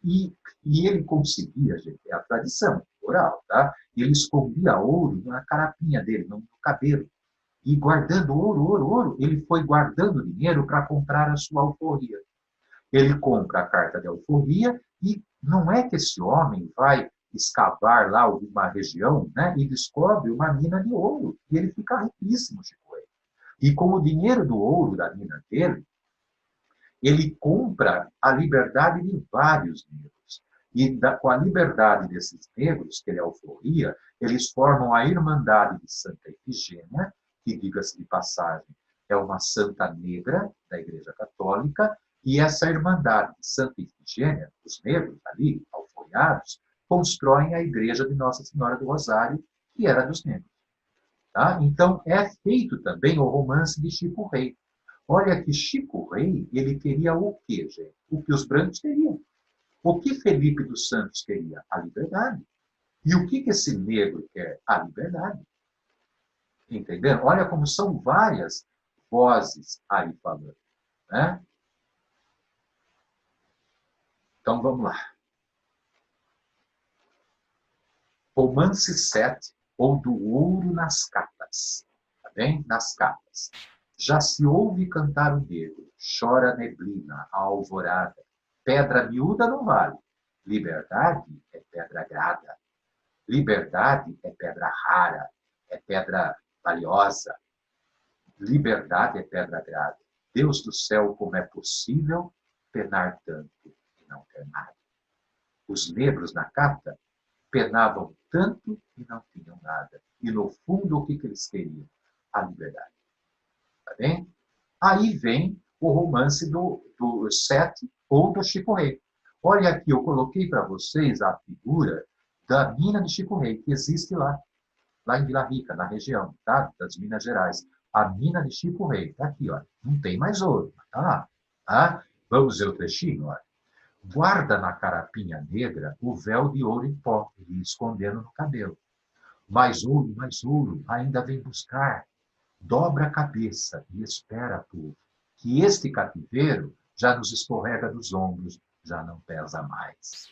e ele conseguia, gente, é a tradição oral, tá? Ele escondia ouro na carapinha dele, no cabelo. E guardando ouro, ele foi guardando dinheiro para comprar a sua alforria. Ele compra a carta de alforria e não é que esse homem vai escavar lá alguma região, né, e descobre uma mina de ouro. E ele fica riquíssimo, Chico Rei. E com o dinheiro do ouro da mina dele, ele compra a liberdade de vários negros. E com a liberdade desses negros, que ele alforria, eles formam a Irmandade de Santa Efigênia, que, diga-se de passagem, é uma santa negra da Igreja Católica, e essa Irmandade de Santa Efigênia, os negros ali, alforriados, constroem a Igreja de Nossa Senhora do Rosário, que era dos negros. Tá? Então, é feito também o romance de Chico Rei. Olha que Chico Rei, ele queria o quê, gente? O que os brancos queriam. O que Felipe dos Santos queria? A liberdade. E o que esse negro quer? A liberdade. Entendendo? Olha como são várias vozes aí falando. Né? Então, vamos lá. Romance 7, ou do ouro nas catas. Tá bem? Nas catas. Já se ouve cantar o negro, chora a neblina, a alvorada. Pedra miúda não vale. Liberdade é pedra grada. Liberdade é pedra rara, é pedra valiosa. Liberdade é pedra grada. Deus do céu, como é possível penar tanto e não ter nada. Os negros na cata penavam tanto e não tinham nada. E no fundo, o que eles queriam? A liberdade. Tá bem? Aí vem o romance do Sete ou do Chico Rei. Olha aqui, eu coloquei para vocês a figura da mina de Chico Rei, que existe lá em Vila Rica, na região, tá? Das Minas Gerais. A mina de Chico Rei, está aqui, ó. Não tem mais ouro, tá lá. Tá? Vamos ver o trechinho, ó. Guarda na carapinha negra o véu de ouro em pó, lhe escondendo no cabelo. mais ouro, ainda vem buscar. Dobra a cabeça e espera, povo, que este cativeiro já nos escorrega dos ombros, já não pesa mais.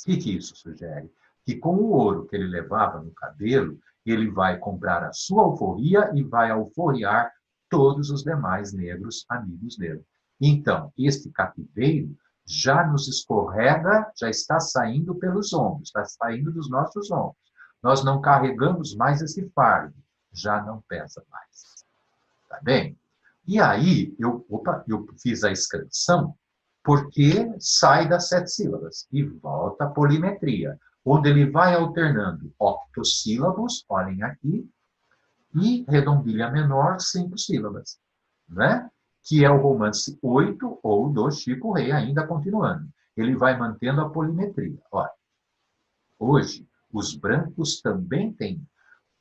O que isso sugere? Que com o ouro que ele levava no cabelo, ele vai comprar a sua alforria e vai alforriar todos os demais negros amigos dele. Então, este cativeiro já nos escorrega, já está saindo pelos ombros, está saindo dos nossos ombros. Nós não carregamos mais esse fardo, já não pesa mais. Tá bem? E aí, eu fiz a escransão, porque sai das 7 sílabas e volta à polimetria, onde ele vai alternando octossílabos, olhem aqui, e redondilha menor, 5 sílabas, né? Que é o romance 8 ou do Chico Rei, ainda continuando. Ele vai mantendo a polimetria. Olha, hoje, os brancos também têm.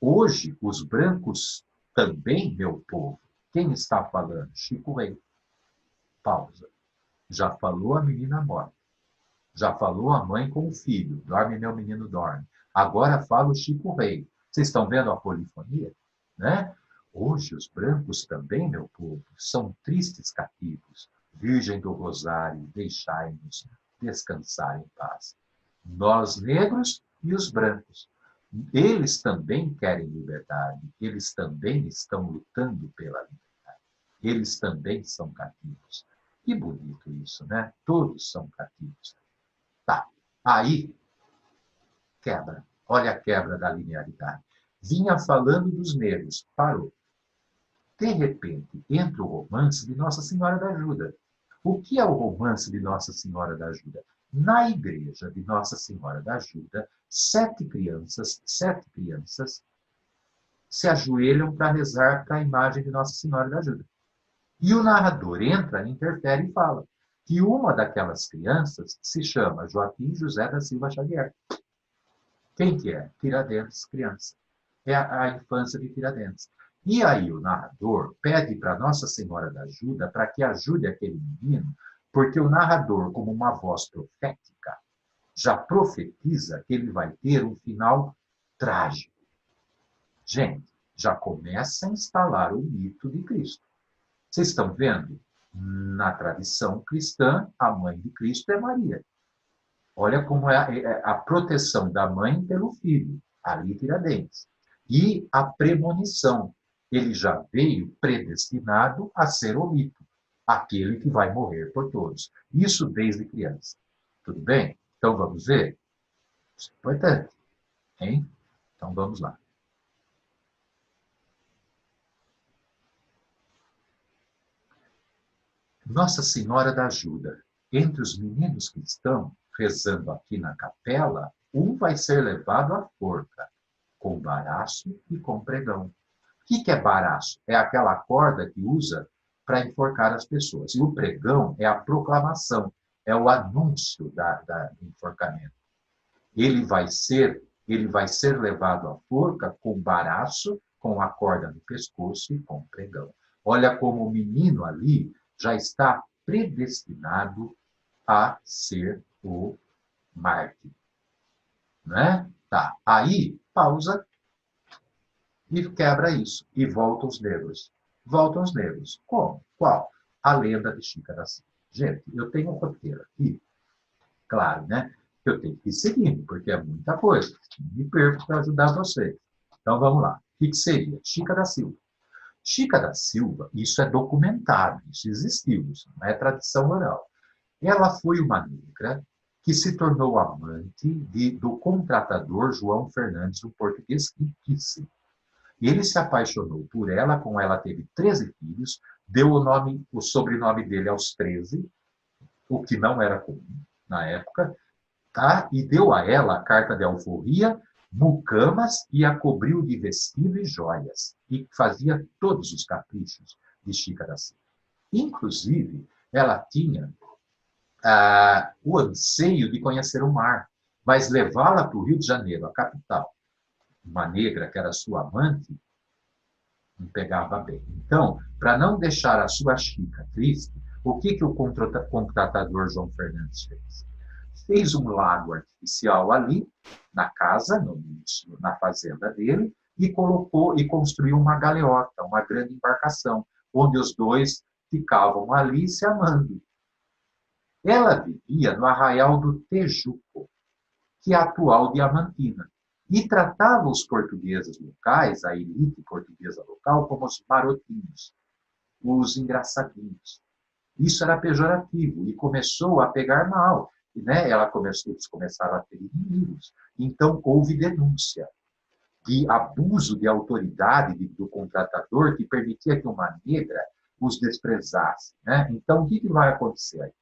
Hoje, os brancos também, meu povo. Quem está falando? Chico Rei. Pausa. Já falou a menina morta. Já falou a mãe com o filho. Dorme, meu menino, dorme. Agora fala o Chico Rei. Vocês estão vendo a polifonia? Né? Hoje os brancos também, meu povo, são tristes cativos. Virgem do Rosário, deixai-nos descansar em paz. Nós negros e os brancos. Eles também querem liberdade. Eles também estão lutando pela liberdade. Eles também são cativos. Que bonito isso, né? Todos são cativos. Tá. Aí, quebra. Olha a quebra da linearidade. Vinha falando dos negros, parou. De repente, entra o romance de Nossa Senhora da Ajuda. O que é o romance de Nossa Senhora da Ajuda? Na igreja de Nossa Senhora da Ajuda, 7 crianças se ajoelham para rezar para a imagem de Nossa Senhora da Ajuda. E o narrador entra, interfere e fala que uma daquelas crianças se chama Joaquim José da Silva Xavier. Quem que é? Tiradentes, criança. É a infância de Tiradentes. E aí o narrador pede para Nossa Senhora da Ajuda para que ajude aquele menino, porque o narrador, como uma voz profética, já profetiza que ele vai ter um final trágico. Gente, já começa a instalar o mito de Cristo. Vocês estão vendo? Na tradição cristã, a mãe de Cristo é Maria. Olha como é a proteção da mãe pelo filho, ali Tiradentes. E a premonição. Ele já veio predestinado a ser o mito, aquele que vai morrer por todos. Isso desde criança. Tudo bem? Então vamos ver? Isso é importante. Hein? Então vamos lá. Nossa Senhora da Ajuda. Entre os meninos que estão rezando aqui na capela, um vai ser levado à forca, com baraço e com pregão. O que é baraço? É aquela corda que usa para enforcar as pessoas. E o pregão é a proclamação, é o anúncio do enforcamento. Ele vai ser levado à forca com baraço, com a corda no pescoço e com pregão. Olha como o menino ali já está predestinado a ser o mártir. Né? Tá. Aí, pausa e quebra isso. E volta os negros. Voltam os negros. Como? Qual? A lenda de Chica da Silva. Gente, eu tenho um roteiro aqui. Claro, né? Eu tenho que ir seguindo, porque é muita coisa. Me perco para ajudar vocês. Então, vamos lá. O que seria? Chica da Silva. Chica da Silva, isso é documentado, isso existiu, isso não é tradição oral. Ela foi uma negra que se tornou amante do contratador João Fernandes, um português riquíssimo. Ele se apaixonou por ela, com ela teve 13 filhos, deu o sobrenome dele aos 13, o que não era comum na época, tá? E deu a ela a carta de alforria, mucamas e a cobriu de vestido e joias, e fazia todos os caprichos de Chica da Silva. Inclusive, ela tinha o anseio de conhecer o mar, mas levá-la para o Rio de Janeiro, a capital, uma negra que era sua amante, não pegava bem. Então, para não deixar a sua Chica triste, o que o contratador João Fernandes fez? fez um lago artificial ali, na casa, na fazenda dele, e colocou e construiu uma galeota, uma grande embarcação, onde os dois ficavam ali se amando. Ela vivia no arraial do Tejuco, que é a atual Diamantina, e tratava os portugueses locais, a elite portuguesa local, como os marotinhos, os engraçadinhos. Isso era pejorativo e começou a pegar mal. Né? Eles começaram a ter inimigos. Então, houve denúncia de abuso de autoridade do contratador que permitia que uma negra os desprezasse. Né? Então, o que vai acontecer aí?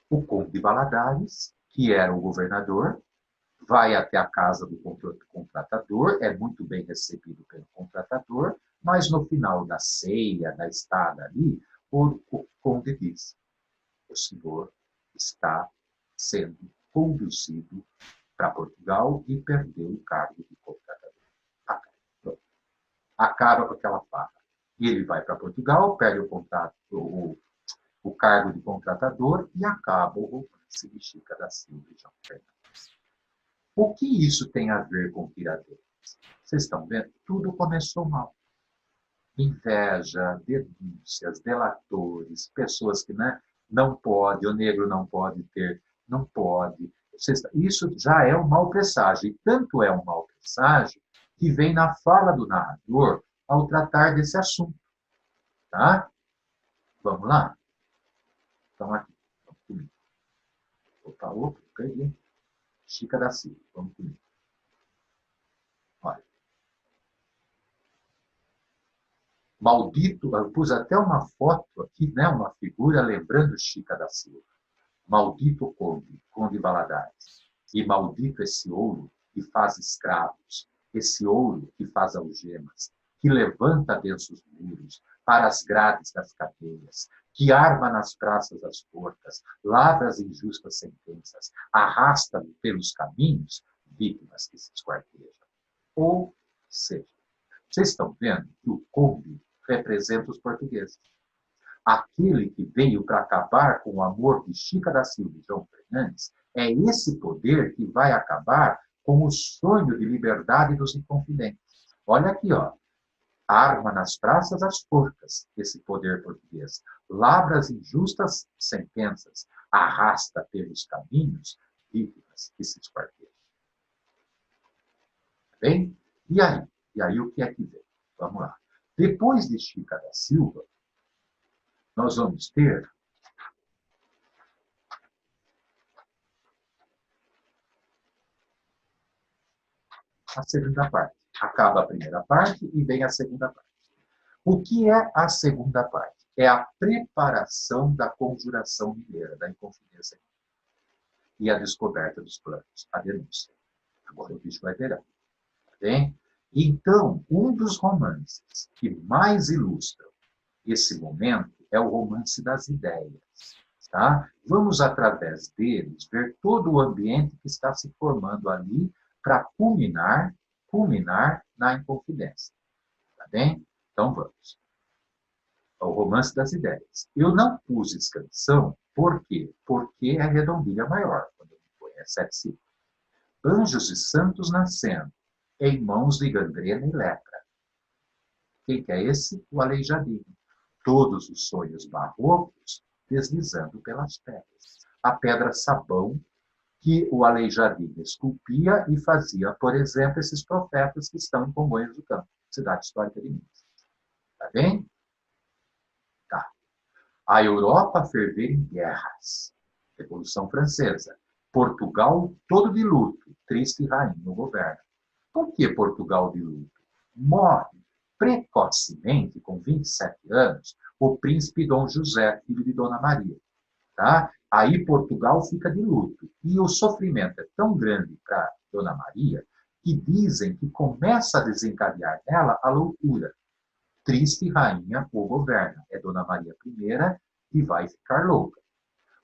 O conde de Valadares, que era o governador, vai até a casa do contratador, é muito bem recebido pelo contratador, mas no final da ceia, da estada ali, o conde diz: o senhor está sendo conduzido para Portugal e perdeu o cargo de contratador. Acaba com aquela farra. Ele vai para Portugal, perde o cargo de contratador e acaba o romance de Chica da Silva e João Fernandes. O que isso tem a ver com Tiradentes? Vocês estão vendo? Tudo começou mal. Inveja, denúncias, delatores, pessoas que não pode, o negro não pode ter, não pode. Isso já é um mau presságio. E tanto é um mau presságio que vem na fala do narrador ao tratar desse assunto. Tá? Vamos lá? Então, aqui. Vamos comigo. Opa, perdi. Chica da Silva. Vamos comigo. Olha. Maldito, eu pus até uma foto aqui, né, uma figura lembrando Chica da Silva. Maldito Conde Valadares. E maldito esse ouro que faz escravos, esse ouro que faz algemas, que levanta densos muros para as grades das cadeias, que arma nas praças as forcas, lavra as injustas sentenças, arrasta pelos caminhos vítimas que se esquartejam. Ou seja, vocês estão vendo que o conde representa os portugueses. Aquele que veio para acabar com o amor de Chica da Silva e João Fernandes é esse poder que vai acabar com o sonho de liberdade dos inconfidentes. Olha aqui, ó. Arma nas praças as forcas, esse poder português. Lavra as injustas sentenças. Arrasta pelos caminhos vítimas que se esquartejam. Bem? E aí o que é que vem? Vamos lá. Depois de Chica da Silva, nós vamos ter a segunda parte. Acaba a primeira parte e vem a segunda parte. O que é a segunda parte? É a preparação da conjuração mineira, da Inconfidência e a descoberta dos planos, a denúncia. Agora o bicho vai pegar. Tá bem? Então, um dos romances que mais ilustram esse momento é o romance das ideias. Tá? Vamos, através deles, ver todo o ambiente que está se formando ali para culminar na Inconfidência. Tá bem? Então, vamos. O romance das ideias. Eu não pus inscrição, por quê? Porque é redondilha maior, quando põe, é 7/5. Anjos e santos nascendo, em mãos de gangrena e lepra. Quem que é esse? O aleijadinho. Todos os sonhos barrocos deslizando pelas pedras. A pedra sabão que o aleijadinho esculpia e fazia, por exemplo, esses profetas que estão em Congonhas do Campo, cidade histórica de Minas. Tá bem? Tá. A Europa ferver em guerras. Revolução Francesa. Portugal todo de luto. Triste rainha no governo. Por que Portugal de luto? Morre precocemente, com 27 anos, o príncipe Dom José, filho de Dona Maria. Tá? Aí Portugal fica de luto. E o sofrimento é tão grande para Dona Maria que dizem que começa a desencadear nela a loucura. Triste rainha o governa. É Dona Maria I que vai ficar louca.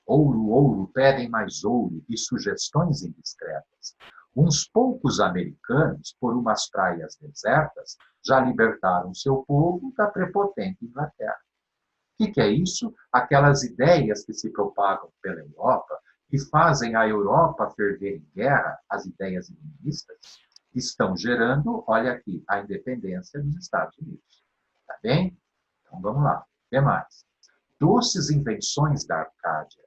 Ouro, ouro, pedem mais ouro e sugestões indiscretas. Uns poucos americanos, por umas praias desertas, já libertaram seu povo da prepotente Inglaterra. O que é isso? Aquelas ideias que se propagam pela Europa, que fazem a Europa ferver em guerra, as ideias iluministas, estão gerando, olha aqui, a independência dos Estados Unidos. Tá bem? Então vamos lá. O que mais? Doces invenções da Arcádia,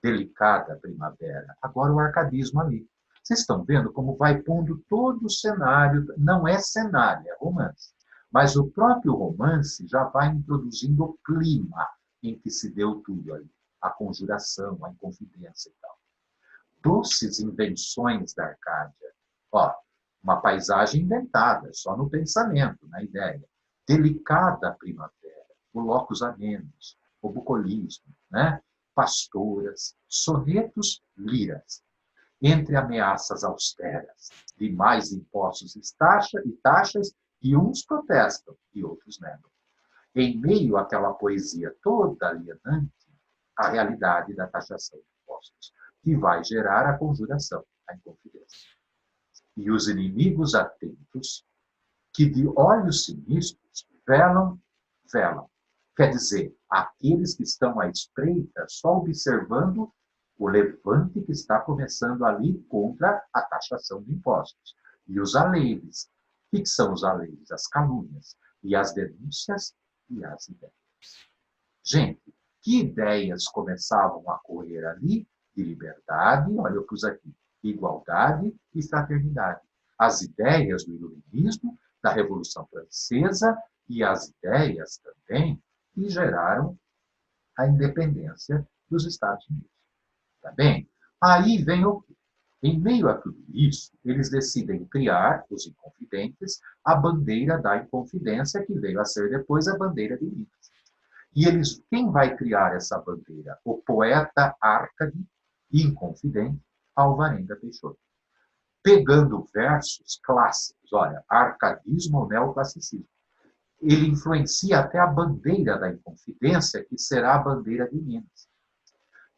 delicada primavera. Agora o arcadismo ali. Vocês estão vendo como vai pondo todo o cenário, não é cenário, é romance. Mas o próprio romance já vai introduzindo o clima em que se deu tudo ali. A conjuração, a inconfidência e tal. Doces invenções da Arcádia. Ó, uma paisagem inventada, só no pensamento, na ideia. Delicada primavera, o locus amenus, o bucolismo, né? Pastoras, sonetos, liras. Entre ameaças austeras, de mais impostos e taxas, e uns protestam e outros negam. Em meio àquela poesia toda alienante, a realidade da taxação de impostos, que vai gerar a conjuração, a inconfidência. E os inimigos atentos, que de olhos sinistros velam. Quer dizer, aqueles que estão à espreita só observando o levante que está começando ali contra a taxação de impostos. E os aleives. O que são os aleives? As calúnias, e as denúncias e as ideias. Gente, que ideias começavam a correr ali? De liberdade, olha, eu pus aqui, igualdade e fraternidade. As ideias do iluminismo, da Revolução Francesa e as ideias também que geraram a independência dos Estados Unidos. Tá bem? Aí vem o quê? Em meio a tudo isso, eles decidem criar, os Inconfidentes, a bandeira da Inconfidência, que veio a ser depois a bandeira de Minas. E quem vai criar essa bandeira? O poeta Árcade, Inconfidente, Alvarenga Peixoto. Pegando versos clássicos, olha, arcadismo ou neoclassicismo. Ele influencia até a bandeira da Inconfidência, que será a bandeira de Minas.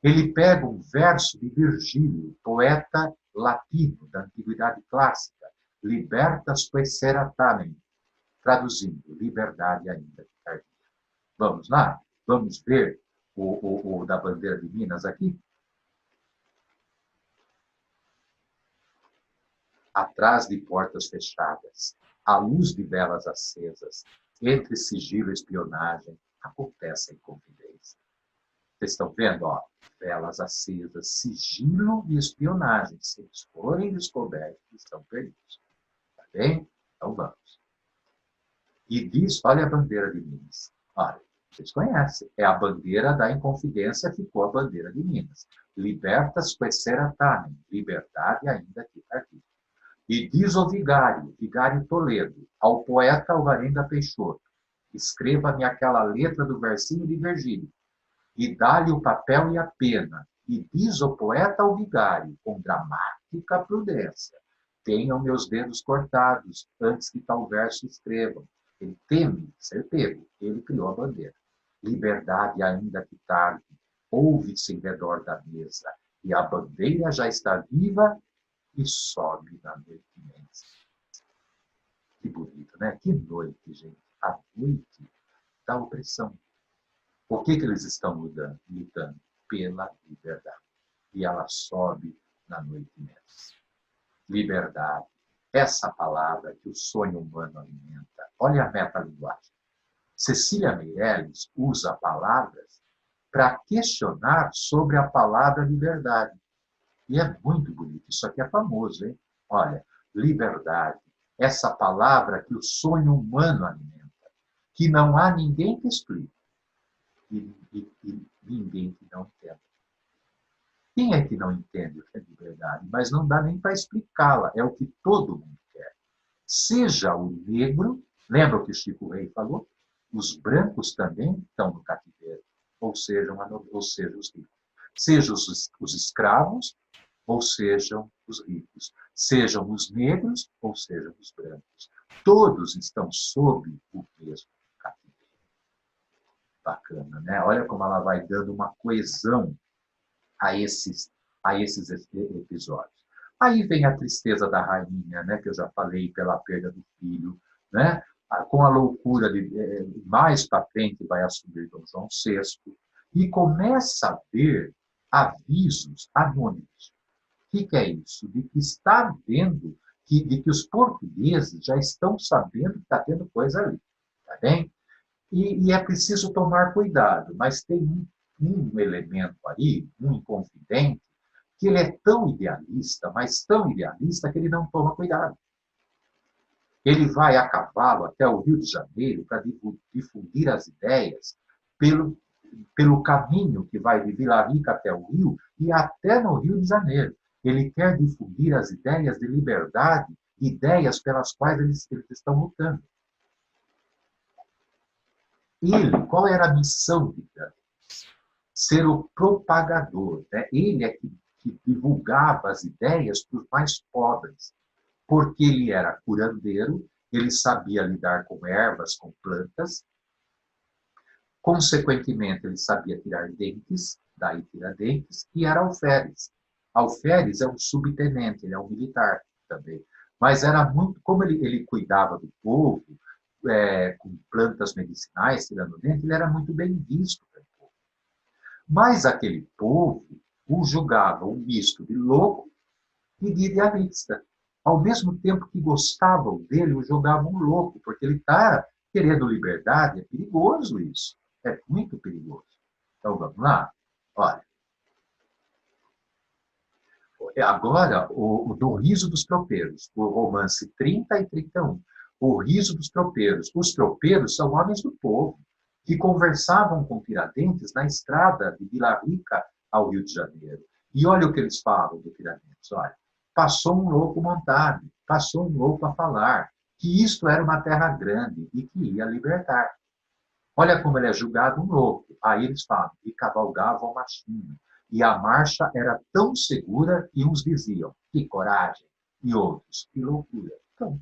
Ele pega um verso de Virgílio, poeta latino da Antiguidade Clássica, libertas quaesera tamen, traduzindo, liberdade ainda que tardia. Vamos lá? Vamos ver o da bandeira de Minas aqui? Atrás de portas fechadas, à luz de velas acesas, entre sigilo e espionagem, acontece a inconfidência. Vocês estão vendo? Ó, velas acesas, sigilo e espionagem. Se eles forem descobertos, estão perdidos. Tá bem? Então vamos. E diz, olha a bandeira de Minas. Olha, vocês conhecem. É a bandeira da Inconfidência, ficou a bandeira de Minas. Libertas quaesera tamen, liberdade ainda que tardia. E diz o vigário Toledo, ao poeta Alvarenga Peixoto, escreva-me aquela letra do versinho de Virgílio, e dá-lhe o papel e a pena. E diz o poeta ao vigário, com dramática prudência, tenham meus dedos cortados, antes que tal verso escrevam. Ele teme ser pego, ele criou a bandeira. Liberdade ainda que tarde, ouve-se em redor da mesa, e a bandeira já está viva, e sobe na noite imensa. Que bonito, né? Que noite, gente. A noite da opressão. Por que eles estão lutando? Pela liberdade. E ela sobe na noite imensa. Liberdade. Essa palavra que o sonho humano alimenta. Olha a metalinguagem. Cecília Meirelles usa palavras para questionar sobre a palavra liberdade. E é muito bonito. Isso aqui é famoso, hein? Olha, liberdade. Essa palavra que o sonho humano alimenta. Que não há ninguém que explique. E ninguém que não entenda. Quem é que não entende o que é liberdade? Mas não dá nem para explicá-la. É o que todo mundo quer. Seja o negro, lembra o que Chico Rei falou? Os brancos também estão no cativeiro. Ou seja os ricos. Sejam os escravos, ou sejam os ricos. Sejam os negros, ou sejam os brancos. Todos estão sob o mesmo cativeiro. Bacana, né? Olha como ela vai dando uma coesão a esses episódios. Aí vem a tristeza da rainha, né? Que eu já falei, pela perda do filho, né? Com a loucura de mais para frente vai assumir Dom João VI, e começa a ver avisos anônimos. O que é isso? De que está vendo, de que os portugueses já estão sabendo que está tendo coisa ali. Tá bem? E é preciso tomar cuidado, mas tem um elemento aí, um inconfidente, que ele é tão idealista, mas tão idealista que ele não toma cuidado. Ele vai a cavalo até o Rio de Janeiro para difundir as ideias pelo caminho que vai de Vila Rica até o Rio e até no Rio de Janeiro. Ele quer difundir as ideias de liberdade, ideias pelas quais eles estão lutando. Ele, qual era a missão de Tiradentes? Ser o propagador. Né? Ele é que divulgava as ideias para os mais pobres, porque ele era curandeiro, ele sabia lidar com ervas, com plantas, consequentemente, ele sabia tirar dentes, daí Tiradentes, e era alferes. Alferes é um subtenente, ele é um militar também. Mas era muito, como ele cuidava do povo, com plantas medicinais, tirando dente, ele era muito bem visto pelo povo. Mas aquele povo o julgava um misto de louco e de idealista. Ao mesmo tempo que gostavam dele, o julgavam um louco, porque ele está querendo liberdade, é perigoso isso. É muito perigoso. Então, vamos lá? Olha, agora, do Riso dos Tropeiros, o romance 30 e 31. O Riso dos Tropeiros. Os tropeiros são homens do povo, que conversavam com Tiradentes na estrada de Vila Rica ao Rio de Janeiro. E olha o que eles falam do Tiradentes. Olha, passou um louco montado, passou um louco a falar, que isto era uma terra grande e que ia libertar. Olha como ele é julgado um louco. Aí eles falam, e cavalgavam machinho. E a marcha era tão segura que uns diziam, que coragem, e outros, que loucura. Então,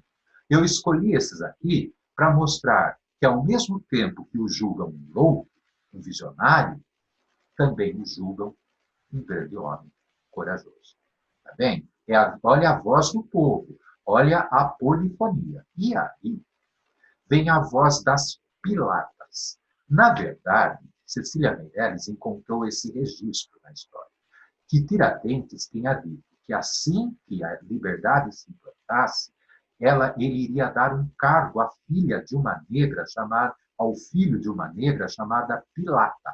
eu escolhi esses aqui para mostrar que, ao mesmo tempo que o julgam um louco, um visionário, também o julgam um grande homem corajoso. Tá bem? Olha a voz do povo, olha a polifonia. E aí vem a voz das pilatas. Na verdade, Cecília Meirelles encontrou esse registro na história, que Tiradentes tinha dito que assim que a liberdade se implantasse, ele iria dar um cargo à filha de uma negra chamada, ao filho de uma negra chamada Pilata.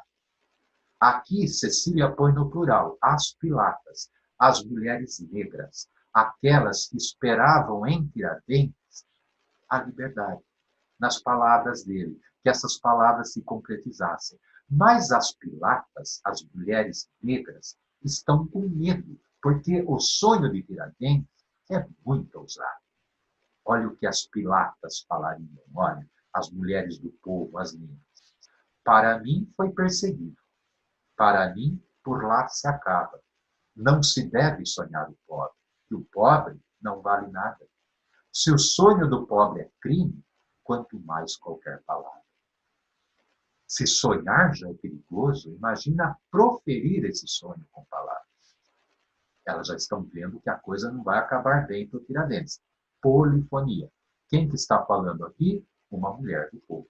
Aqui, Cecília põe no plural, as pilatas, as mulheres negras, aquelas que esperavam em Tiradentes a liberdade, nas palavras dele, que essas palavras se concretizassem. Mas as pilatas, as mulheres negras, estão com medo, porque o sonho de Tiradentes é muito ousado. Olha o que as pilatas falariam, olha, as mulheres do povo, as negras. Para mim foi perseguido, para mim por lá se acaba. Não se deve sonhar o pobre, que o pobre não vale nada. Se o sonho do pobre é crime, quanto mais qualquer palavra. Se sonhar já é perigoso, imagina proferir esse sonho com palavras. Elas já estão vendo que a coisa não vai acabar bem para o Tiradentes. Polifonia. Quem que está falando aqui? Uma mulher do povo.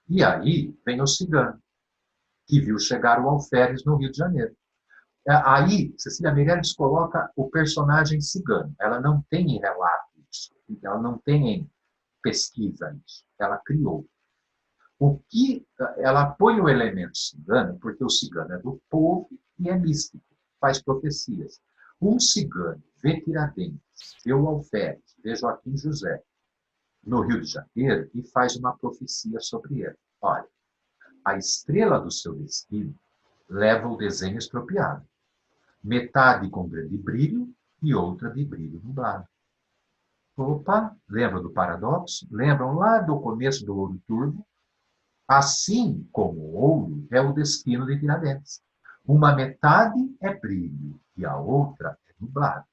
E aí vem o cigano, que viu chegar o alferes no Rio de Janeiro. Aí, Cecília Meirelles coloca o personagem cigano. Ela não tem relato disso, ela não tem pesquisa isso. Ela criou. O que ela põe o elemento cigano, porque o cigano é do povo e é místico, faz profecias. Um cigano vê Tiradentes, vê o alferes, vê Joaquim José no Rio de Janeiro e faz uma profecia sobre ele. Olha, a estrela do seu destino leva o desenho estropiado. Metade com grande brilho e outra de brilho nublado. Opa, lembram do paradoxo? Lembram lá do começo do Ouro Turvo? Assim como o ouro é o destino de Tiradentes. Uma metade é brilho e a outra é nublado.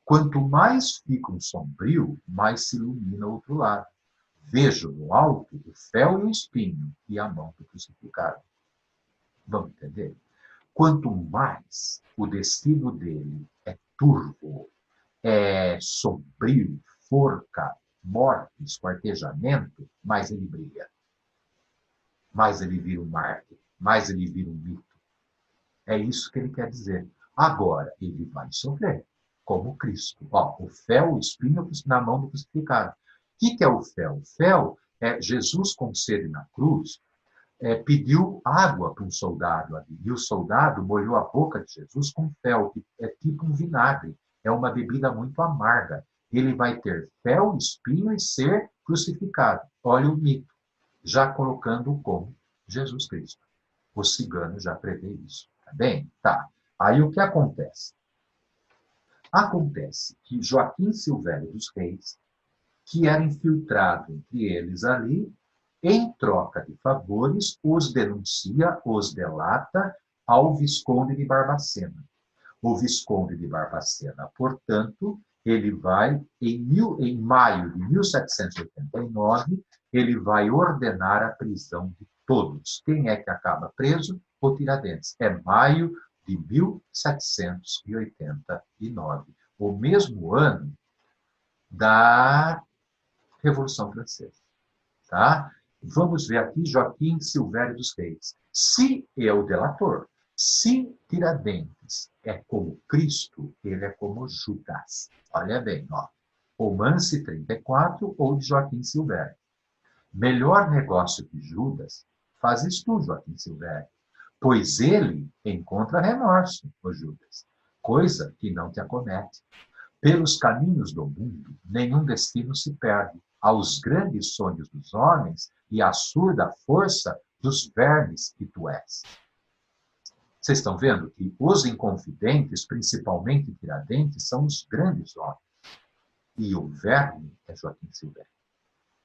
Quanto mais fica um sombrio, mais se ilumina o outro lado. Vejo no alto o fel e o espinho e a mão do crucificado. Vamos entender? Quanto mais o destino dele é turvo, é sombrio, forca, morte, esquartejamento, mais ele brilha. Mais ele vira um mártir, mais ele vira um mito. É isso que ele quer dizer. Agora, ele vai sofrer, como Cristo. Ó, o fel, o espinho na mão do crucificado. O que é o fel? O fel é Jesus com sede na cruz, pediu água para um soldado ali. E o soldado molhou a boca de Jesus com fel, que é tipo um vinagre. É uma bebida muito amarga. Ele vai ter fel, espinho e ser crucificado. Olha o mito, já colocando como Jesus Cristo. O cigano já prevê isso. Tá bem? Tá. Aí o que acontece? Acontece que Joaquim Silvério dos Reis, que era infiltrado entre eles ali, em troca de favores, os denuncia, os delata ao Visconde de Barbacena. O Visconde de Barbacena, portanto, ele vai, em maio de 1789, ele vai ordenar a prisão de todos. Quem é que acaba preso? O Tiradentes. É maio de 1789, o mesmo ano da Revolução Francesa. Tá? Vamos ver aqui Joaquim Silvério dos Reis. Se é o delator, se Tiradentes é como Cristo, ele é como Judas. Olha bem, ó. Romance 34 ou de Joaquim Silvério. Melhor negócio que Judas, fazes tu, Joaquim Silvério, pois ele encontra remorso, o Judas, coisa que não te acomete. Pelos caminhos do mundo, nenhum destino se perde. Aos grandes sonhos dos homens e à surda força dos vermes que tu és. Vocês estão vendo que os inconfidentes, principalmente Tiradentes, são os grandes homens. E o verme é Joaquim Silvério.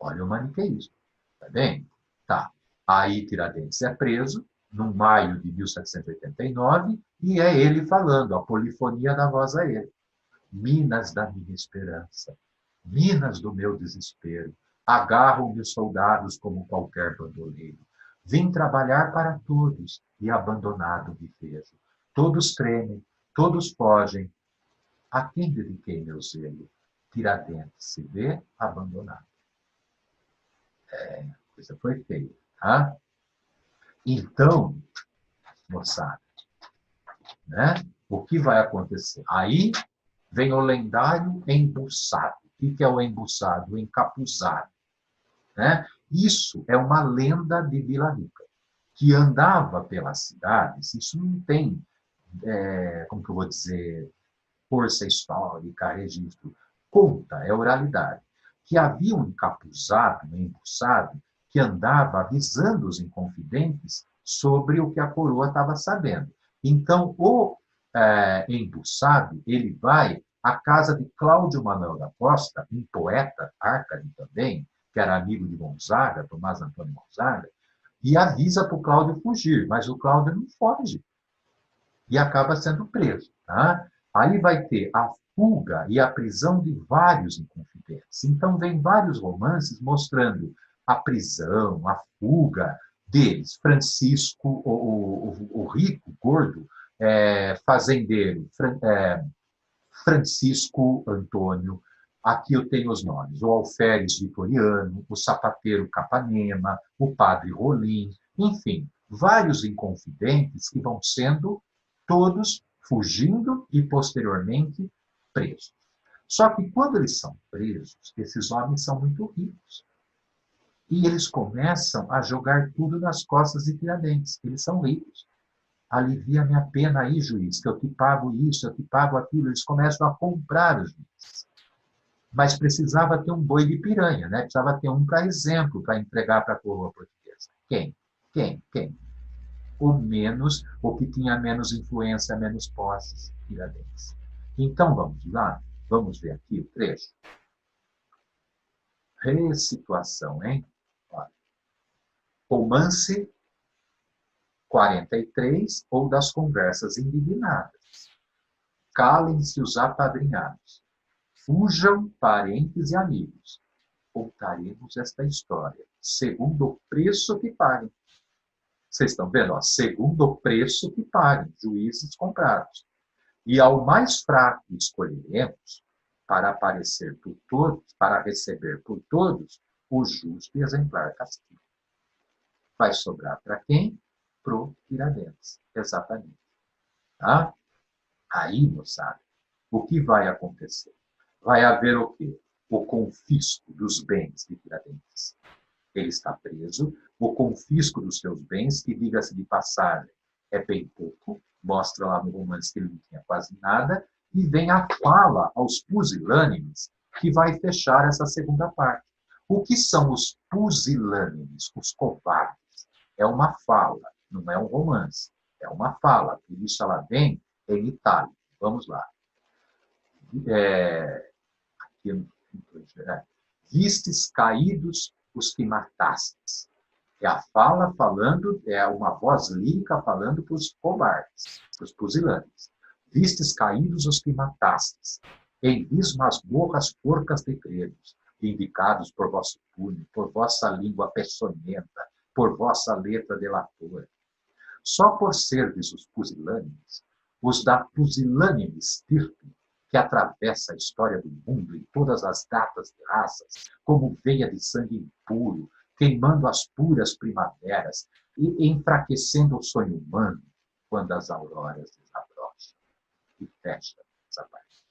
Olha o maniqueísmo. Tá bem? Tá. Aí Tiradentes é preso, no maio de 1789, e é ele falando, a polifonia da voz a ele. Minas da minha esperança, minas do meu desespero, agarram-me os soldados como qualquer bandoleiro. Vim trabalhar para todos e abandonado me vejo. Todos tremem, todos fogem. A quem dediquei meu zelo? Tiradentes se vê abandonado. A coisa foi feia, tá? Então, moçada, né? O que vai acontecer? Aí vem o lendário embuçado. O que é o embuçado? O encapuzado. Né? Isso é uma lenda de Vila Rica, que andava pelas cidades. Isso não tem, como que eu vou dizer, força histórica, registro. Conta, é oralidade. Que havia um encapuzado, um embuçado, que andava avisando os inconfidentes sobre o que a coroa estava sabendo. Então, o embuçado, ele vai à casa de Cláudio Manuel da Costa, um poeta, Arcade também, que era amigo de Gonzaga, Tomás Antônio Gonzaga, e avisa para o Cláudio fugir, mas o Cláudio não foge e acaba sendo preso. Tá? Aí vai ter a fuga e a prisão de vários inconfidentes. Então, vem vários romances mostrando a prisão, a fuga deles. Francisco, o rico, gordo, fazendeiro, Francisco Antônio. Aqui eu tenho os nomes: o alferes Vitoriano, o sapateiro Capanema, o padre Rolim, enfim, vários inconfidentes que vão sendo todos fugindo e posteriormente presos. Só que quando eles são presos, esses homens são muito ricos. E eles começam a jogar tudo nas costas de Tiradentes. Eles são ricos. Alivia minha pena aí, juiz, que eu te pago isso, eu te pago aquilo. Eles começam a comprar os juízes. Mas precisava ter um boi de piranha, né? Precisava ter um para exemplo, para entregar para a coroa portuguesa. Quem? Quem? O que tinha menos influência, menos posses, Tiradentes. Então, vamos lá? Vamos ver aqui o trecho. Ressituação, hein? Olha. Romance 43, ou das conversas indignadas. Calem-se os apadrinhados. Fujam parentes e amigos. Contaremos esta história, segundo o preço que paguem. Vocês estão vendo? Ó, segundo o preço que paguem, juízes comprados. E ao mais fraco escolheremos, para aparecer por todos, para receber por todos, o justo e exemplar castigo. Vai sobrar para quem? Pro Tiradentes, exatamente. Tá? Aí, moçada, o que vai acontecer? Vai haver o quê? O confisco dos bens de Tiradentes. Ele está preso, o confisco dos seus bens, que, diga-se de passagem, é bem pouco, mostra lá no romance que ele não tinha quase nada, e vem a fala aos pusilânimes, que vai fechar essa segunda parte. O que são os pusilânimes, os covardes? É uma fala, não é um romance, é uma fala, por isso ela vem em itálico. Vamos lá. Aqui, vistes caídos os que matastes. É a fala falando, é uma voz lírica falando para os covardes, para os pusilantes. Vistes caídos os que matastes, em vis masmorras porcas de credos, indicados por vosso punho, por vossa língua peçonhenta, por vossa letra delatora. Só por serdes os pusilânimes, os da pusilânime estirpe, que atravessa a história do mundo em todas as datas de raças, como veia de sangue impuro, queimando as puras primaveras e enfraquecendo o sonho humano quando as auroras desabrocham. E fecha essa parte.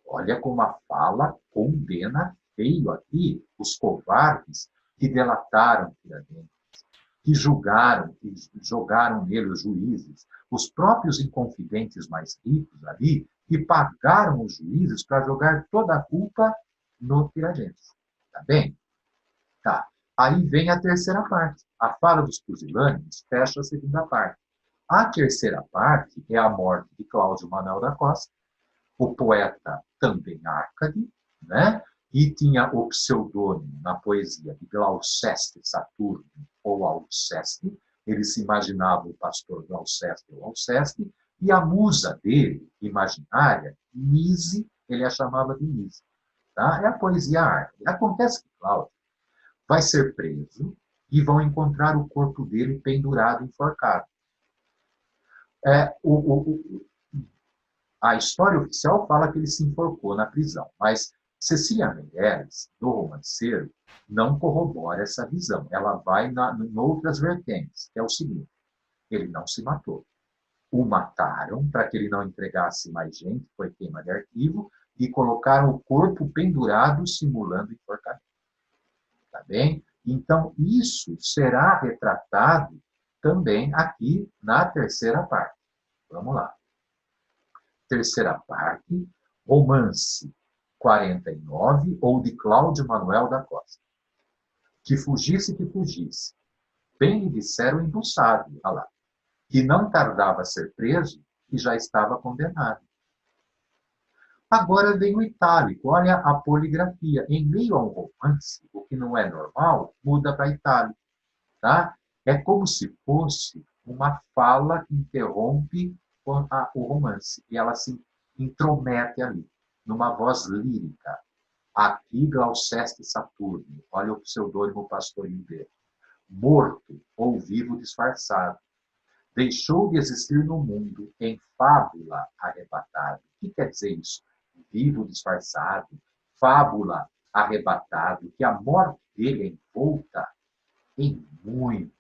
Olha como a fala condena feio aqui os covardes que delataram Tiradentes, que julgaram, que jogaram nele os juízes, os próprios inconfidentes mais ricos ali, que pagaram os juízes para jogar toda a culpa no Tiradentes. Tá bem? Tá. Aí vem a terceira parte. A fala dos pusilânimes fecha a segunda parte. A terceira parte é a morte de Cláudio Manuel da Costa, o poeta também Árcade, né? E tinha o pseudônimo na poesia de Glouceste Saturno ou Alceste. Ele se imaginava o pastor Glouceste ou Alceste, e a musa dele, imaginária, Nise, ele a chamava de Nise. Tá? É a poesia Árcade. Acontece que Cláudio vai ser preso e vão encontrar o corpo dele pendurado, enforcado. É, a história oficial fala que ele se enforcou na prisão, mas Cecília Meirelles, do Romanceiro, não corrobora essa visão. Ela vai em outras vertentes, que é o seguinte: ele não se matou. O mataram para que ele não entregasse mais gente, foi queima de arquivo, e colocaram o corpo pendurado, simulando enforcamento. Tá bem? Então, isso será retratado também aqui na terceira parte. Vamos lá. Terceira parte, Romance 49, ou de Cláudio Manuel da Costa. Que fugisse, bem lhe disseram embuçado, olha lá, que não tardava a ser preso e já estava condenado. Agora vem o itálico, olha a poligrafia. Em meio a um romance, o que não é normal, muda para itálico. Tá? É como se fosse uma fala que interrompe o romance, e ela se intromete ali, numa voz lírica. Aqui, Glouceste Saturno, olha o pseudônimo pastorinho dele. Morto ou vivo disfarçado. Deixou de existir no mundo em fábula arrebatado. O que quer dizer isso? Vivo disfarçado, fábula arrebatado, que a morte dele é envolta em muito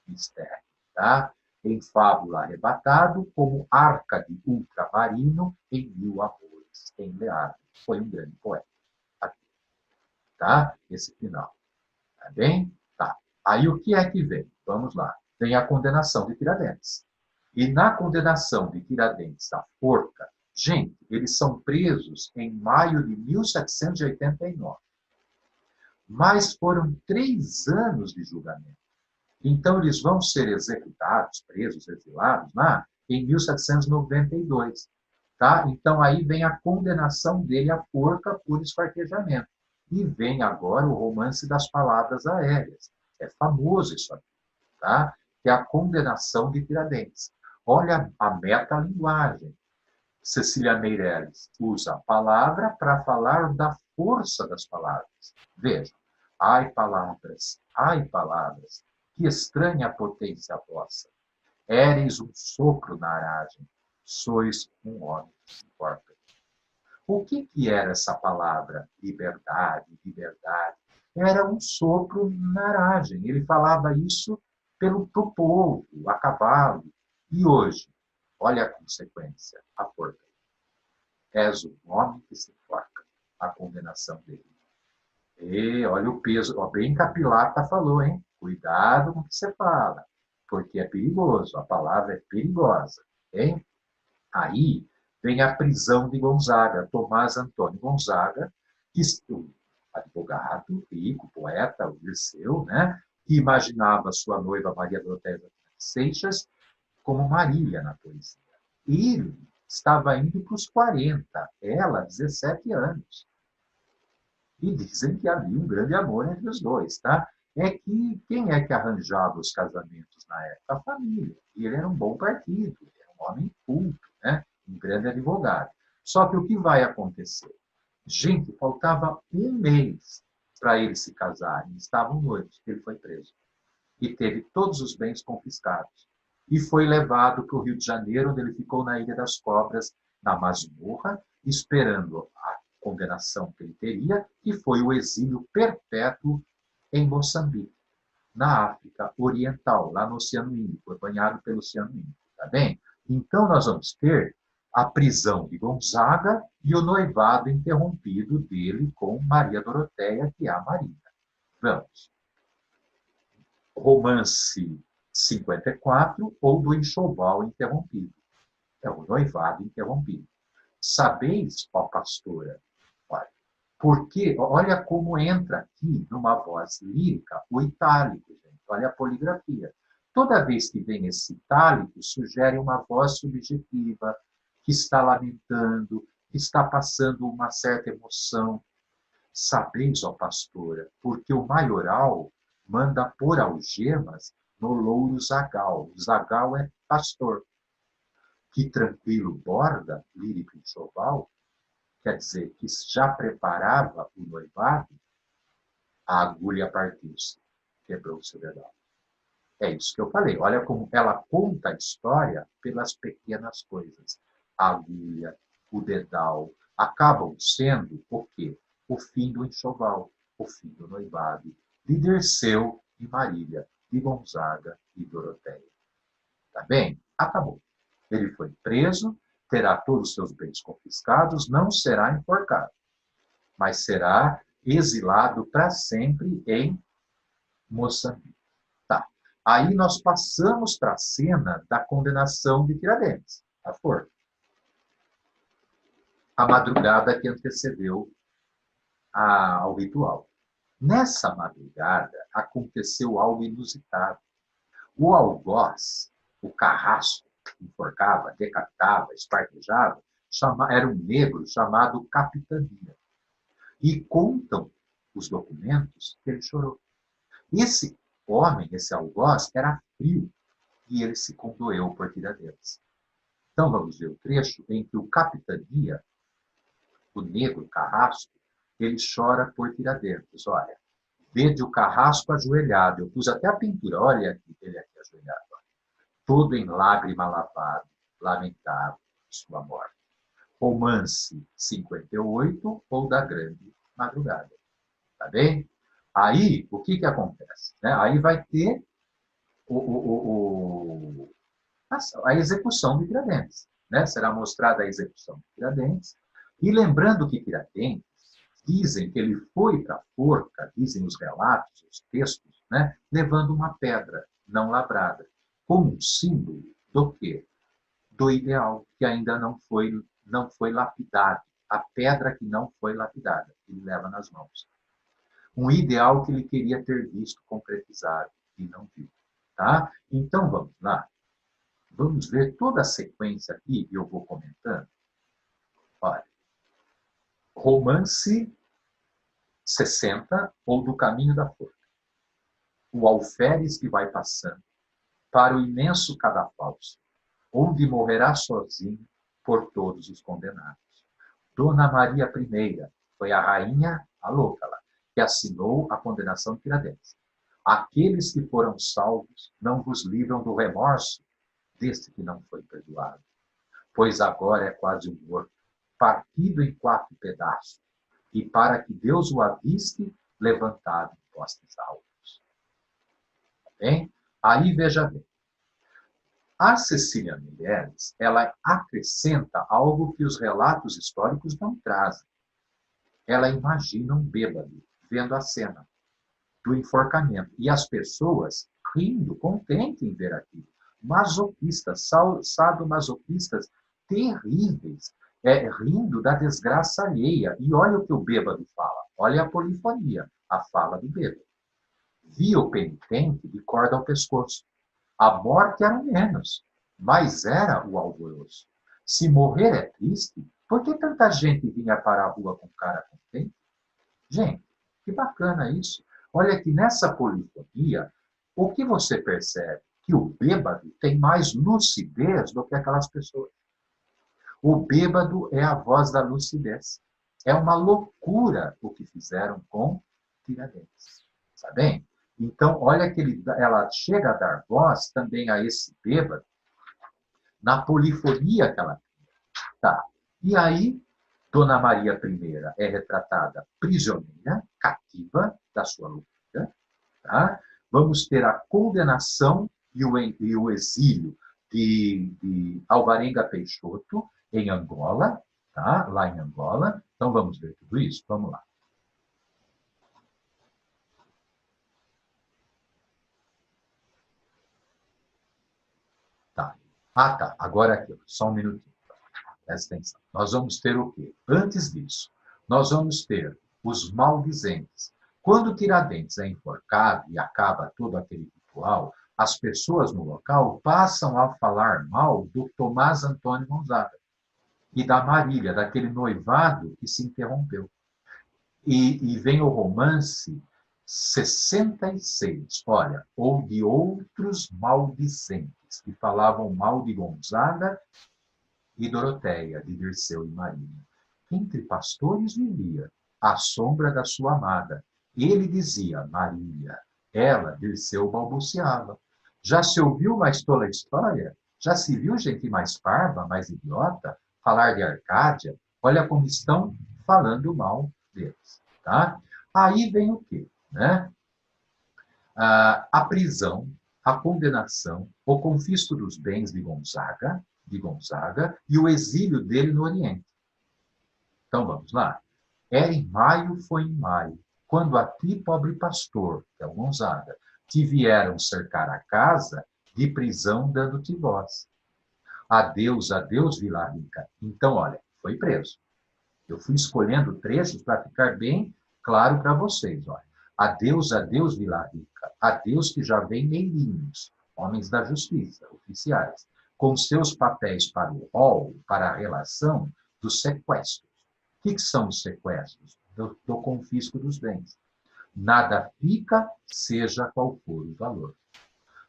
mistério, tá? Em fábula arrebatado, como Árcade ultramarino em Mil Amores, em Leardo. Foi um grande poeta. Aqui, tá? Esse final. Tá bem? Tá. Aí o que é que vem? Vamos lá. Vem a condenação de Tiradentes. E na condenação de Tiradentes à forca, gente, eles são presos em maio de 1789. Mas foram 3 anos de julgamento. Então, eles vão ser executados, presos, exilados, lá em 1792. Tá? Então, aí vem a condenação dele à forca por esquartejamento. E vem agora o romance das palavras aéreas. É famoso isso aqui, tá? Que é a condenação de Tiradentes. Olha a metalinguagem. Cecília Meirelles usa a palavra para falar da força das palavras. Veja, ai palavras, que estranha potência vossa. Éreis um sopro na aragem, sois um homem sem porta. O que era essa palavra? Liberdade, liberdade. Era um sopro na aragem. Ele falava isso pro povo, a cavalo. E hoje? Olha a consequência, a forca. És o homem que se forca, a condenação dele. E olha o peso, ó, bem Capilata falou, hein? Cuidado com o que você fala, porque é perigoso, a palavra é perigosa, hein? Aí vem a prisão de Gonzaga, Tomás Antônio Gonzaga, que o advogado, rico, poeta, o Dirceu, né? Que imaginava sua noiva Maria Dorothea Seixas como Marília na poesia. Ele estava indo para os 40, ela 17 anos. E dizem que havia um grande amor entre os dois, tá? É que quem é que arranjava os casamentos na época? A família. E ele era um bom partido, ele era um homem culto, né? Um grande advogado. Só que o que vai acontecer? Gente, faltava um mês para eles se casarem. Estavam noivos, ele foi preso. E teve todos os bens confiscados. E foi levado para o Rio de Janeiro, onde ele ficou na Ilha das Cobras, na masmorra, esperando a condenação que ele teria, e foi o exílio perpétuo em Moçambique, na África Oriental, lá no Oceano Índico, foi banhado pelo Oceano Índico, tá bem? Então nós vamos ter a prisão de Gonzaga e o noivado interrompido dele com Maria Doroteia, que é a Maria. Vamos. Romance 54 ou do enxoval interrompido. É o noivado interrompido. Sabeis, ó pastora, olha, porque, olha como entra aqui numa voz lírica o itálico, gente. Olha a poligrafia. Toda vez que vem esse itálico, sugere uma voz subjetiva, que está lamentando, que está passando uma certa emoção. Sabeis, ó pastora, porque o maioral manda pôr algemas no louro Zagal. O Zagal é pastor. Que tranquilo borda, lírico enxoval, quer dizer, que já preparava o noivado, a agulha partiu-se, quebrou-se o dedal. É isso que eu falei. Olha como ela conta a história pelas pequenas coisas. A agulha, o dedal, acabam sendo o quê? O fim do enxoval, o fim do noivado, de Dirceu e Marília, de Gonzaga e Doroteia. Tá bem? Acabou. Ele foi preso, terá todos os seus bens confiscados, não será enforcado, mas será exilado para sempre em Moçambique. Tá. Aí nós passamos para a cena da condenação de Tiradentes, a forca. A madrugada que antecedeu ao ritual. Nessa madrugada aconteceu algo inusitado. O algoz, o carrasco, enforcava, decapitava, espartejava, era um negro chamado Capitania. E contam os documentos que ele chorou. Esse homem, esse algoz, era frio e ele se condoeu por Tiradentes. Então vamos ver o trecho em que o Capitania, o negro carrasco, ele chora por Tiradentes. Olha, vede o carrasco ajoelhado. Eu pus até a pintura, olha aqui, ele aqui ajoelhado. Olha. Todo em lágrima lavado, lamentável sua morte. Romance 58 ou da Grande Madrugada. Tá bem? Aí, o que acontece? Né? Aí vai ter a execução de Tiradentes. Né? Será mostrada a execução de Tiradentes. E lembrando que Tiradentes, dizem que ele foi para a forca, dizem os relatos, os textos, né? Levando uma pedra não lavrada, como um símbolo do quê? Do ideal que ainda não foi lapidado. A pedra que não foi lapidada, ele leva nas mãos. Um ideal que ele queria ter visto concretizado e não viu. Tá? Então vamos lá. Vamos ver toda a sequência aqui e eu vou comentando. Olha, romance 60 ou do caminho da forca. O alferes que vai passando para o imenso cadafalso, onde morrerá sozinho por todos os condenados. Dona Maria I foi a rainha, a louca lá, que assinou a condenação de Tiradentes. Aqueles que foram salvos não vos livram do remorso deste que não foi perdoado, pois agora é quase um morto, partido em 4 pedaços, e para que Deus o aviste, levantado em postes altos. Tá bem? Aí veja bem. A Cecília Meirelles, ela acrescenta algo que os relatos históricos não trazem. Ela imagina um bêbado vendo a cena do enforcamento e as pessoas rindo, contentes em ver aquilo. Masoquistas, sadomasoquistas terríveis, rindo da desgraça alheia. E olha o que o bêbado fala. Olha a polifonia, a fala do bêbado. Via o penitente de corda ao pescoço. A morte era o menos, mas era o alvoroço. Se morrer é triste, por que tanta gente vinha para a rua com cara contente? Gente, que bacana isso. Olha que nessa polifonia, o que você percebe? Que o bêbado tem mais lucidez do que aquelas pessoas. O bêbado é a voz da lucidez. É uma loucura o que fizeram com Tiradentes. Está bem? Então, olha que ela chega a dar voz também a esse bêbado na polifonia que ela tem. Tá. E aí, Dona Maria I é retratada prisioneira, cativa da sua loucura. Tá? Vamos ter a condenação e o exílio de Alvarenga Peixoto em Angola, tá? Lá em Angola. Então, vamos ver tudo isso? Vamos lá. Tá. Ah, tá. Agora aqui, só um minutinho. Presta atenção. Nós vamos ter o quê? Antes disso, nós vamos ter os maldizentes. Quando Tiradentes é enforcado e acaba todo aquele ritual, as pessoas no local passam a falar mal do Tomás Antônio Gonzaga e da Marília, daquele noivado que se interrompeu. E vem o romance 66, olha, ou de outros maldizentes, que falavam mal de Gonzaga e Doroteia, de Dirceu e Maria. Entre pastores vivia, à sombra da sua amada. Ele dizia, Maria. Ela, Dirceu, balbuciava. Já se ouviu mais tola história? Já se viu gente mais parva, mais idiota? Falar de Arcádia? Olha como estão falando mal deles. Tá? Aí vem o quê? Né? A prisão, a condenação, o confisco dos bens de Gonzaga e o exílio dele no Oriente. Então vamos lá. Foi em maio, quando a ti, pobre pastor, que é o Gonzaga, te vieram cercar a casa de prisão dando-te voz. Adeus, Vila Rica. Então, olha, foi preso. Eu fui escolhendo trechos para ficar bem claro para vocês. Olha. Adeus, Vila Rica. Adeus que já vem meirinhos, homens da justiça, oficiais, com seus papéis para o rol, para a relação dos sequestros. O que são os sequestros? Do confisco dos bens. Nada fica, seja qual for o valor.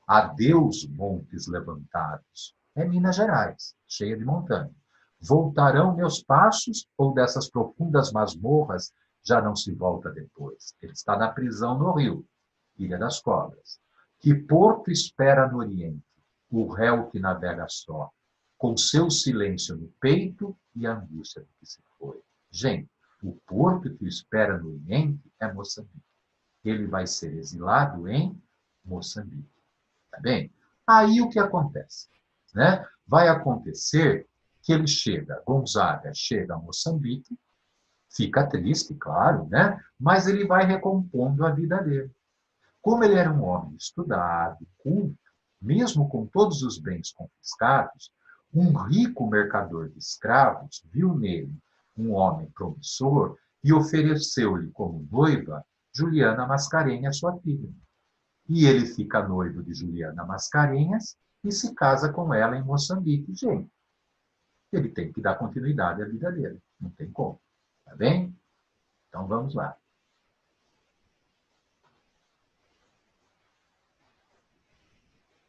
Adeus, montes levantados. É Minas Gerais, cheia de montanha. Voltarão meus passos ou dessas profundas masmorras já não se volta depois? Ele está na prisão no Rio, Ilha das Cobras. Que porto espera no Oriente? O réu que navega só, com seu silêncio no peito e a angústia do que se foi. Gente, o porto que o espera no Oriente é Moçambique. Ele vai ser exilado em Moçambique. Tá bem? Aí o que acontece? Né? Vai acontecer que ele Gonzaga chega a Moçambique, fica triste, claro, né? Mas ele vai recompondo a vida dele. Como ele era um homem estudado, culto, mesmo com todos os bens confiscados, um rico mercador de escravos viu nele um homem promissor e ofereceu-lhe como noiva Juliana Mascarenhas, sua filha. E ele fica noivo de Juliana Mascarenhas e se casa com ela em Moçambique. Gente, ele tem que dar continuidade à vida dele. Não tem como. Tá bem? Então vamos lá.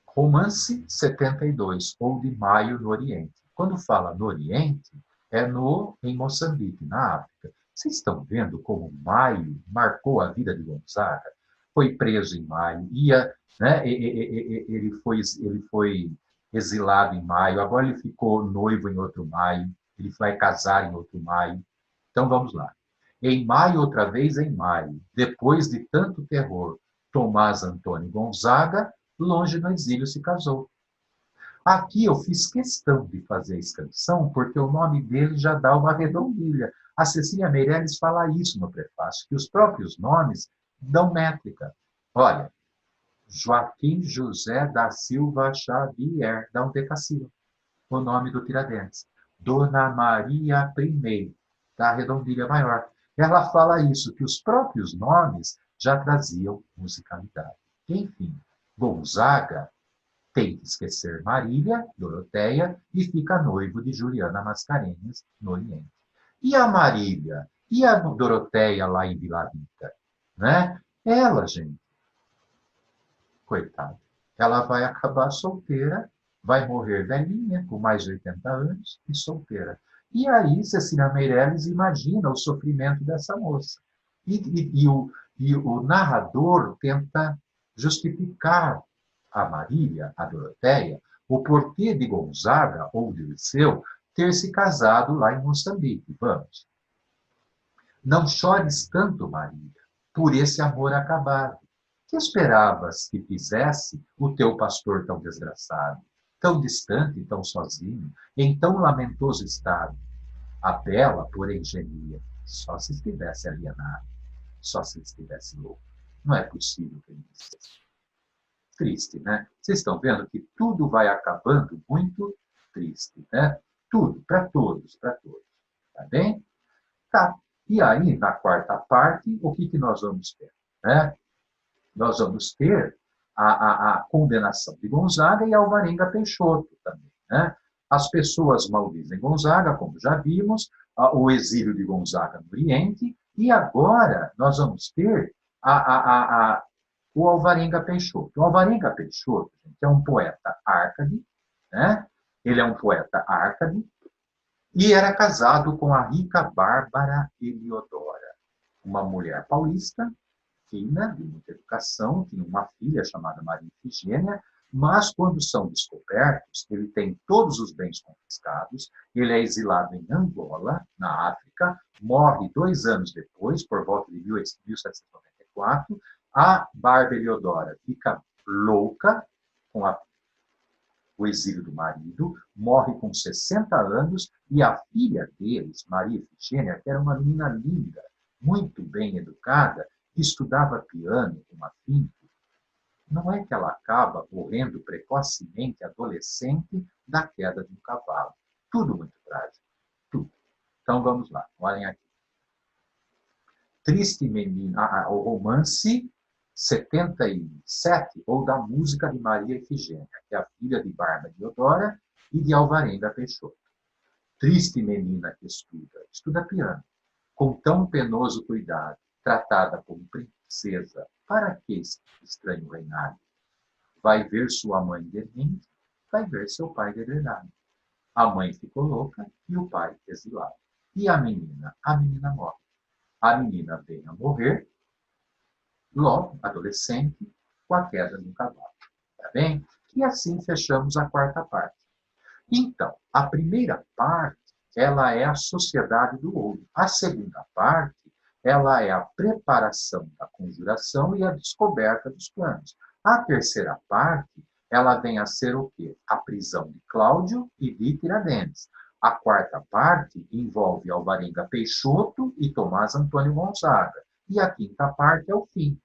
Romance 72, ou de Maio no Oriente. Quando fala no Oriente, é em Moçambique, na África. Vocês estão vendo como Maio marcou a vida de Gonzaga? Foi preso em Maio, né, ele foi exilado em Maio, agora ele ficou noivo em outro Maio, ele vai casar em outro Maio. Então vamos lá. Em maio, outra vez em maio, depois de tanto terror, Tomás Antônio Gonzaga, longe no exílio, se casou. Aqui eu fiz questão de fazer a extensão, porque o nome dele já dá uma redondilha. A Cecília Meirelles fala isso no prefácio, que os próprios nomes dão métrica. Olha, Joaquim José da Silva Xavier, dá um decassílabo, o nome do Tiradentes. Dona Maria I, da redondilha maior. Ela fala isso, que os próprios nomes já traziam musicalidade. Enfim, Gonzaga tem que esquecer Marília, Doroteia, e fica noivo de Juliana Mascarenhas, no Oriente. E a Marília? E a Doroteia lá em Vila Rica? Né? Ela, gente, coitada, ela vai acabar solteira, vai morrer velhinha, com mais de 80 anos, e solteira. E aí, Cecília Meirelles imagina o sofrimento dessa moça. E o narrador tenta justificar a Marília, a Doroteia, o porquê de Gonzaga ou de Liceu ter se casado lá em Moçambique. Vamos. Não chores tanto, Marília, por esse amor acabado. Que esperavas que fizesse o teu pastor tão desgraçado, tão distante, tão sozinho, em tão lamentoso estado? A bela, porém, gemia, só se estivesse alienado, só se estivesse louco. Não é possível que ele dissesse. Triste, né? Vocês estão vendo que tudo vai acabando muito triste, né? Tudo, para todos, para todos. Tá bem? Tá. E aí, na quarta parte, o que nós vamos ter? Né? Nós vamos ter a condenação de Gonzaga e Alvarenga Peixoto também. Né? As pessoas maldizem Gonzaga, como já vimos, o exílio de Gonzaga no Oriente, e agora nós vamos ter o Alvarenga Peixoto. O Alvarenga Peixoto, gente, é um poeta árcade, né? Ele é um poeta árcade, e era casado com a rica Bárbara Eliodora, uma mulher paulista, fina, de muita educação, tinha uma filha chamada Maria Efigênia, mas quando são descobertos, ele tem todos os bens confiscados, ele é exilado em Angola, na África, morre 2 anos depois, por volta de 1794, a Bárbara Eliodora fica louca com o exílio do marido, morre com 60 anos, e a filha deles, Maria Efigênia, que era uma menina linda, muito bem educada, que estudava piano com afinco, não é que ela acaba morrendo precocemente, adolescente, da queda de um cavalo. Tudo muito trágico. Tudo. Então vamos lá, olhem aqui. Triste Menina, o romance 77, ou da música de Maria Efigênia, que é a filha de Bárbara Eliodora e de Alvarenga Peixoto. Triste menina que estuda piano, com tão penoso cuidado, tratada como princesa, para que estranho reinado? Vai ver sua mãe demente, vai ver seu pai degradado. A mãe ficou louca e o pai exilado. E a menina morre. A menina vem a morrer, logo, adolescente, com a queda de um cavalo. Tá bem? E assim fechamos a quarta parte. Então, a primeira parte, ela é a sociedade do ouro. A segunda parte, ela é a preparação da conjuração e a descoberta dos planos. A terceira parte, ela vem a ser o quê? A prisão de Cláudio e de Tiradentes. A quarta parte envolve Alvarenga Peixoto e Tomás Antônio Gonzaga. E a quinta parte é o fim,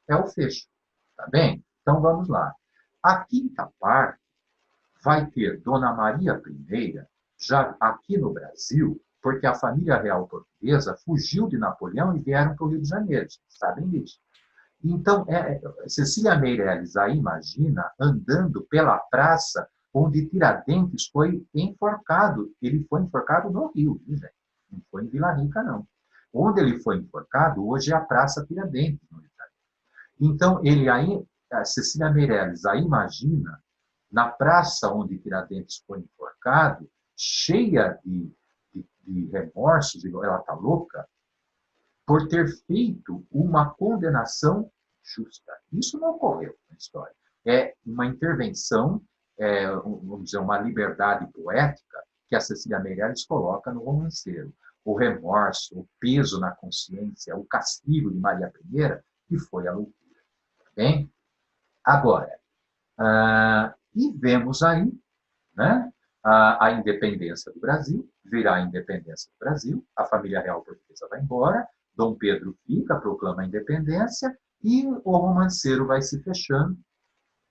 é o fecho. Tá bem? Então vamos lá. A quinta parte vai ter Dona Maria I, já aqui no Brasil, porque a família real portuguesa fugiu de Napoleão e vieram para o Rio de Janeiro, vocês sabem disso. Então, Cecília Meirelles aí imagina andando pela praça onde Tiradentes foi enforcado. Ele foi enforcado no Rio, viu, gente? Não foi em Vila Rica, não. Onde ele foi enforcado, hoje é a Praça Tiradentes, no Rio de Janeiro. Então, ele aí, a Cecília Meirelles aí imagina, na praça onde Tiradentes foi enforcado, cheia de remorsos, ela está louca, por ter feito uma condenação justa. Isso não ocorreu na história. É uma intervenção, vamos dizer, uma liberdade poética que a Cecília Meirelles coloca no romanceiro. O remorso, o peso na consciência, o castigo de Maria I, que foi a loucura. Bem? Agora, e vemos aí né? A independência do Brasil, virá a independência do Brasil, a família real portuguesa vai embora, Dom Pedro fica, proclama a independência, e o romanceiro vai se fechando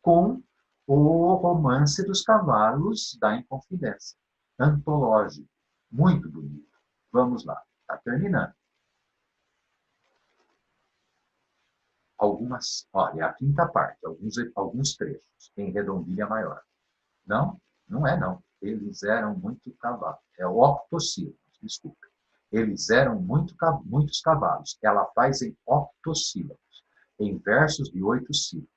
com o Romance dos Cavalos da Inconfidência. Antológico, muito bonito. Vamos lá, está terminando. Olha, a quinta parte, alguns trechos, em redondilha maior. Não, não é não. Eles eram muito cavalos. É octossílabos, desculpe. Eles eram muitos cavalos. Ela faz em octossílabos, em versos de 8 sílabas.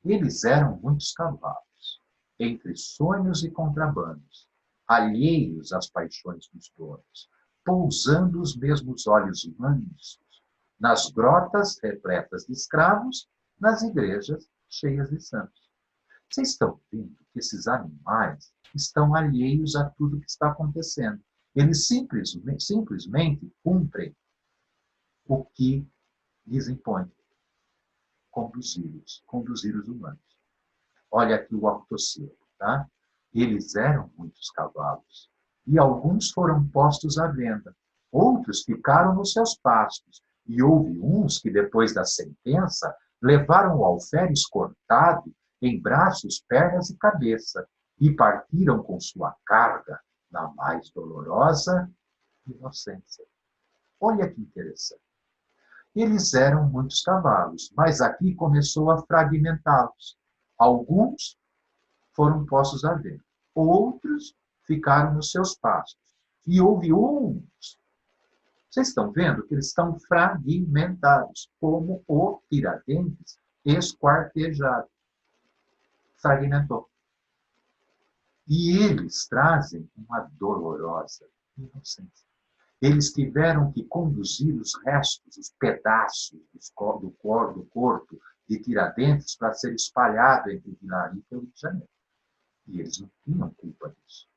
Eles eram muitos cavalos, entre sonhos e contrabandos, alheios às paixões dos donos, pousando os mesmos olhos mansos, nas grotas repletas de escravos, nas igrejas cheias de santos. Vocês estão vendo que esses animais estão alheios a tudo que está acontecendo. Eles simplesmente cumprem o que lhes impõe, conduzir os humanos. Olha aqui o octossílabo, tá? Eles eram muitos cavalos, e alguns foram postos à venda. Outros ficaram nos seus pastos, e houve uns que, depois da sentença, levaram o alferes cortado em braços, pernas e cabeça, e partiram com sua carga na mais dolorosa inocência. Olha que interessante. Eles eram muitos cavalos, mas aqui começou a fragmentá-los. Alguns foram postos à venda, outros ficaram nos seus pastos. E houve uns. Vocês estão vendo que eles estão fragmentados, como o Tiradentes esquartejado. Fragmentou. E eles trazem uma dolorosa inocência. Eles tiveram que conduzir os restos, os pedaços do corpo de Tiradentes para ser espalhado entre Vilarica e o Rio de Janeiro. E eles não tinham culpa disso.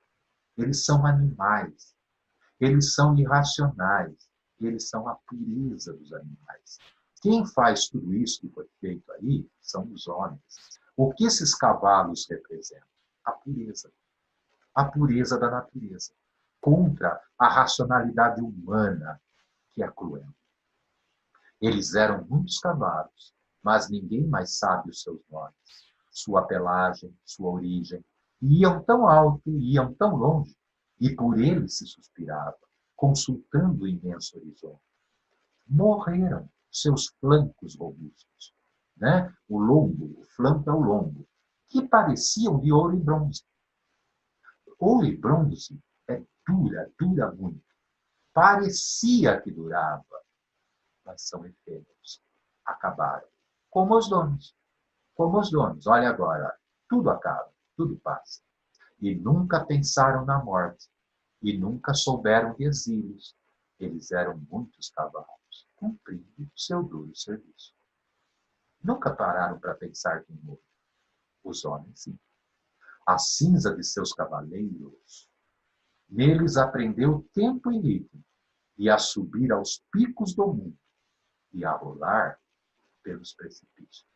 Eles são animais. Eles são irracionais. Eles são a pureza dos animais. Quem faz tudo isso que foi feito aí são os homens. O que esses cavalos representam? A pureza. A pureza da natureza. Contra a racionalidade humana, que é cruel. Eles eram muitos cavalos, mas ninguém mais sabe os seus nomes, sua pelagem, sua origem. Iam tão alto, iam tão longe, e por eles se suspirava, consultando o imenso horizonte. Morreram seus flancos robustos, né? O flanco é o lombo, que pareciam de ouro e bronze. Ouro e bronze dura muito. Parecia que durava, mas são efêmeros. Acabaram. Como os donos. Como os donos. Olha agora, tudo acaba, tudo passa. E nunca pensaram na morte, e nunca souberam de exílios. Eles eram muitos cavalos, cumprindo seu duro serviço. Nunca pararam para pensar quem morreu. Os homens, sim. A cinza de seus cavaleiros, neles aprendeu tempo e ritmo, e a subir aos picos do mundo, e a rolar pelos precipícios.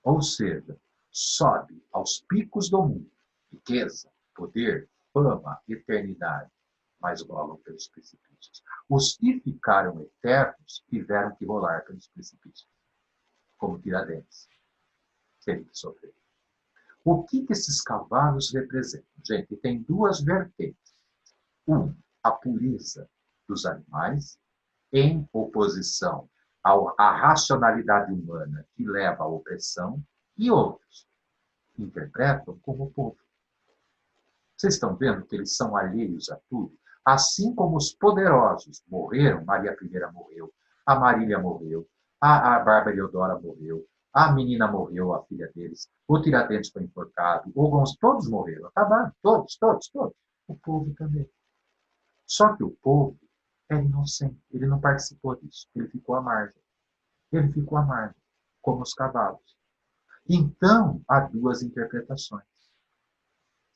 Ou seja, sobe aos picos do mundo, riqueza, poder, fama, eternidade, mas rolam pelos precipícios. Os que ficaram eternos tiveram que rolar pelos precipícios, como Tiradentes. Teve que sofrer. O que esses cavalos representam? Gente, tem duas vertentes. A pureza dos animais, em oposição à racionalidade humana que leva à opressão, e outros interpretam como povo. Vocês estão vendo que eles são alheios a tudo? Assim como os poderosos morreram, Maria I morreu, a Marília morreu, a Bárbara Eudora morreu, a menina morreu, a filha deles, o Tiradentes foi enforcado, todos morreram, acabaram, todos. O povo também. Só que o povo era inocente, ele não participou disso, ele ficou à margem. Ele ficou à margem, como os cavalos. Então, há duas interpretações.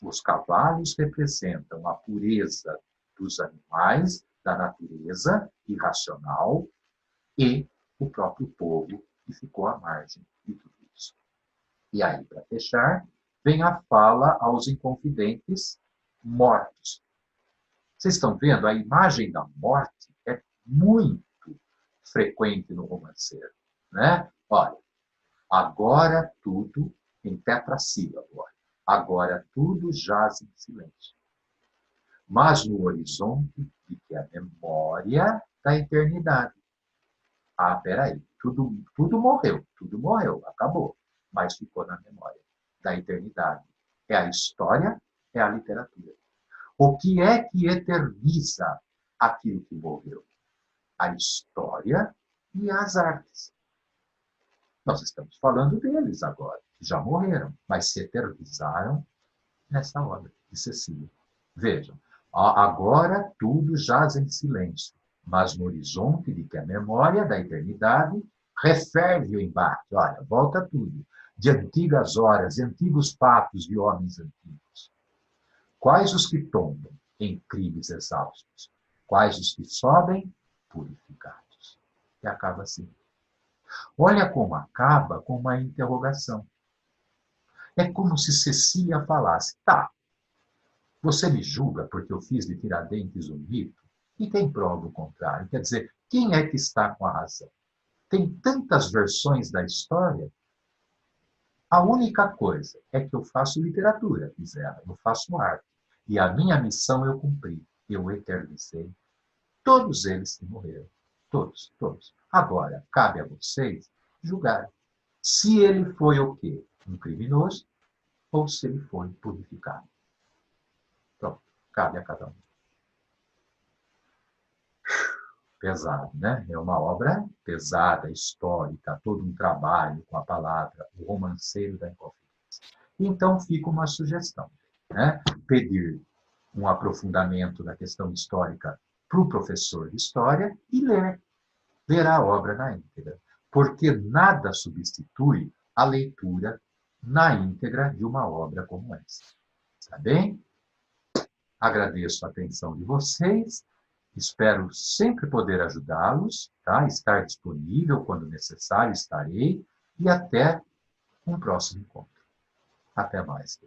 Os cavalos representam a pureza dos animais, da natureza irracional, e o próprio povo que ficou à margem de tudo isso. E aí, para fechar, vem a fala aos inconfidentes mortos. Vocês estão vendo? A imagem da morte é muito frequente no romanceiro, né? Olha, agora tudo em tetrassílabo. Agora tudo jaz em silêncio. Mas no horizonte de que a memória da eternidade. Ah, peraí, tudo morreu, acabou. Mas ficou na memória da eternidade. É a história, é a literatura. O que é que eterniza aquilo que morreu? A história e as artes. Nós estamos falando deles agora, que já morreram, mas se eternizaram nessa obra de Cecília. Vejam, agora tudo jaz em silêncio, mas no horizonte de que a memória da eternidade referve o embate. Olha, volta tudo, de antigas horas, de antigos papos de homens antigos. Quais os que tombam em crimes exaustos? Quais os que sobem purificados? E acaba assim. Olha como acaba com uma interrogação. É como se Cecília falasse, tá, você me julga porque eu fiz de Tiradentes um mito? E quem prova o contrário? Quer dizer, quem é que está com a razão? Tem tantas versões da história. A única coisa é que eu faço literatura, diz ela, eu faço arte. E a minha missão eu cumpri. Eu eternizei todos eles que morreram. Todos, todos. Agora, cabe a vocês julgar se ele foi o quê? Um criminoso ou se ele foi purificado. Pronto, cabe a cada um. Pesado, né? É uma obra pesada, histórica, todo um trabalho com a palavra, o romanceiro da Inconfidência. Então, fica uma sugestão, né? Pedir um aprofundamento da questão histórica para o professor de história e ler a obra na íntegra, porque nada substitui a leitura na íntegra de uma obra como essa. Tá bem? Agradeço a atenção de vocês. Espero sempre poder ajudá-los, tá? Estar disponível quando necessário, estarei. E até um próximo encontro. Até mais.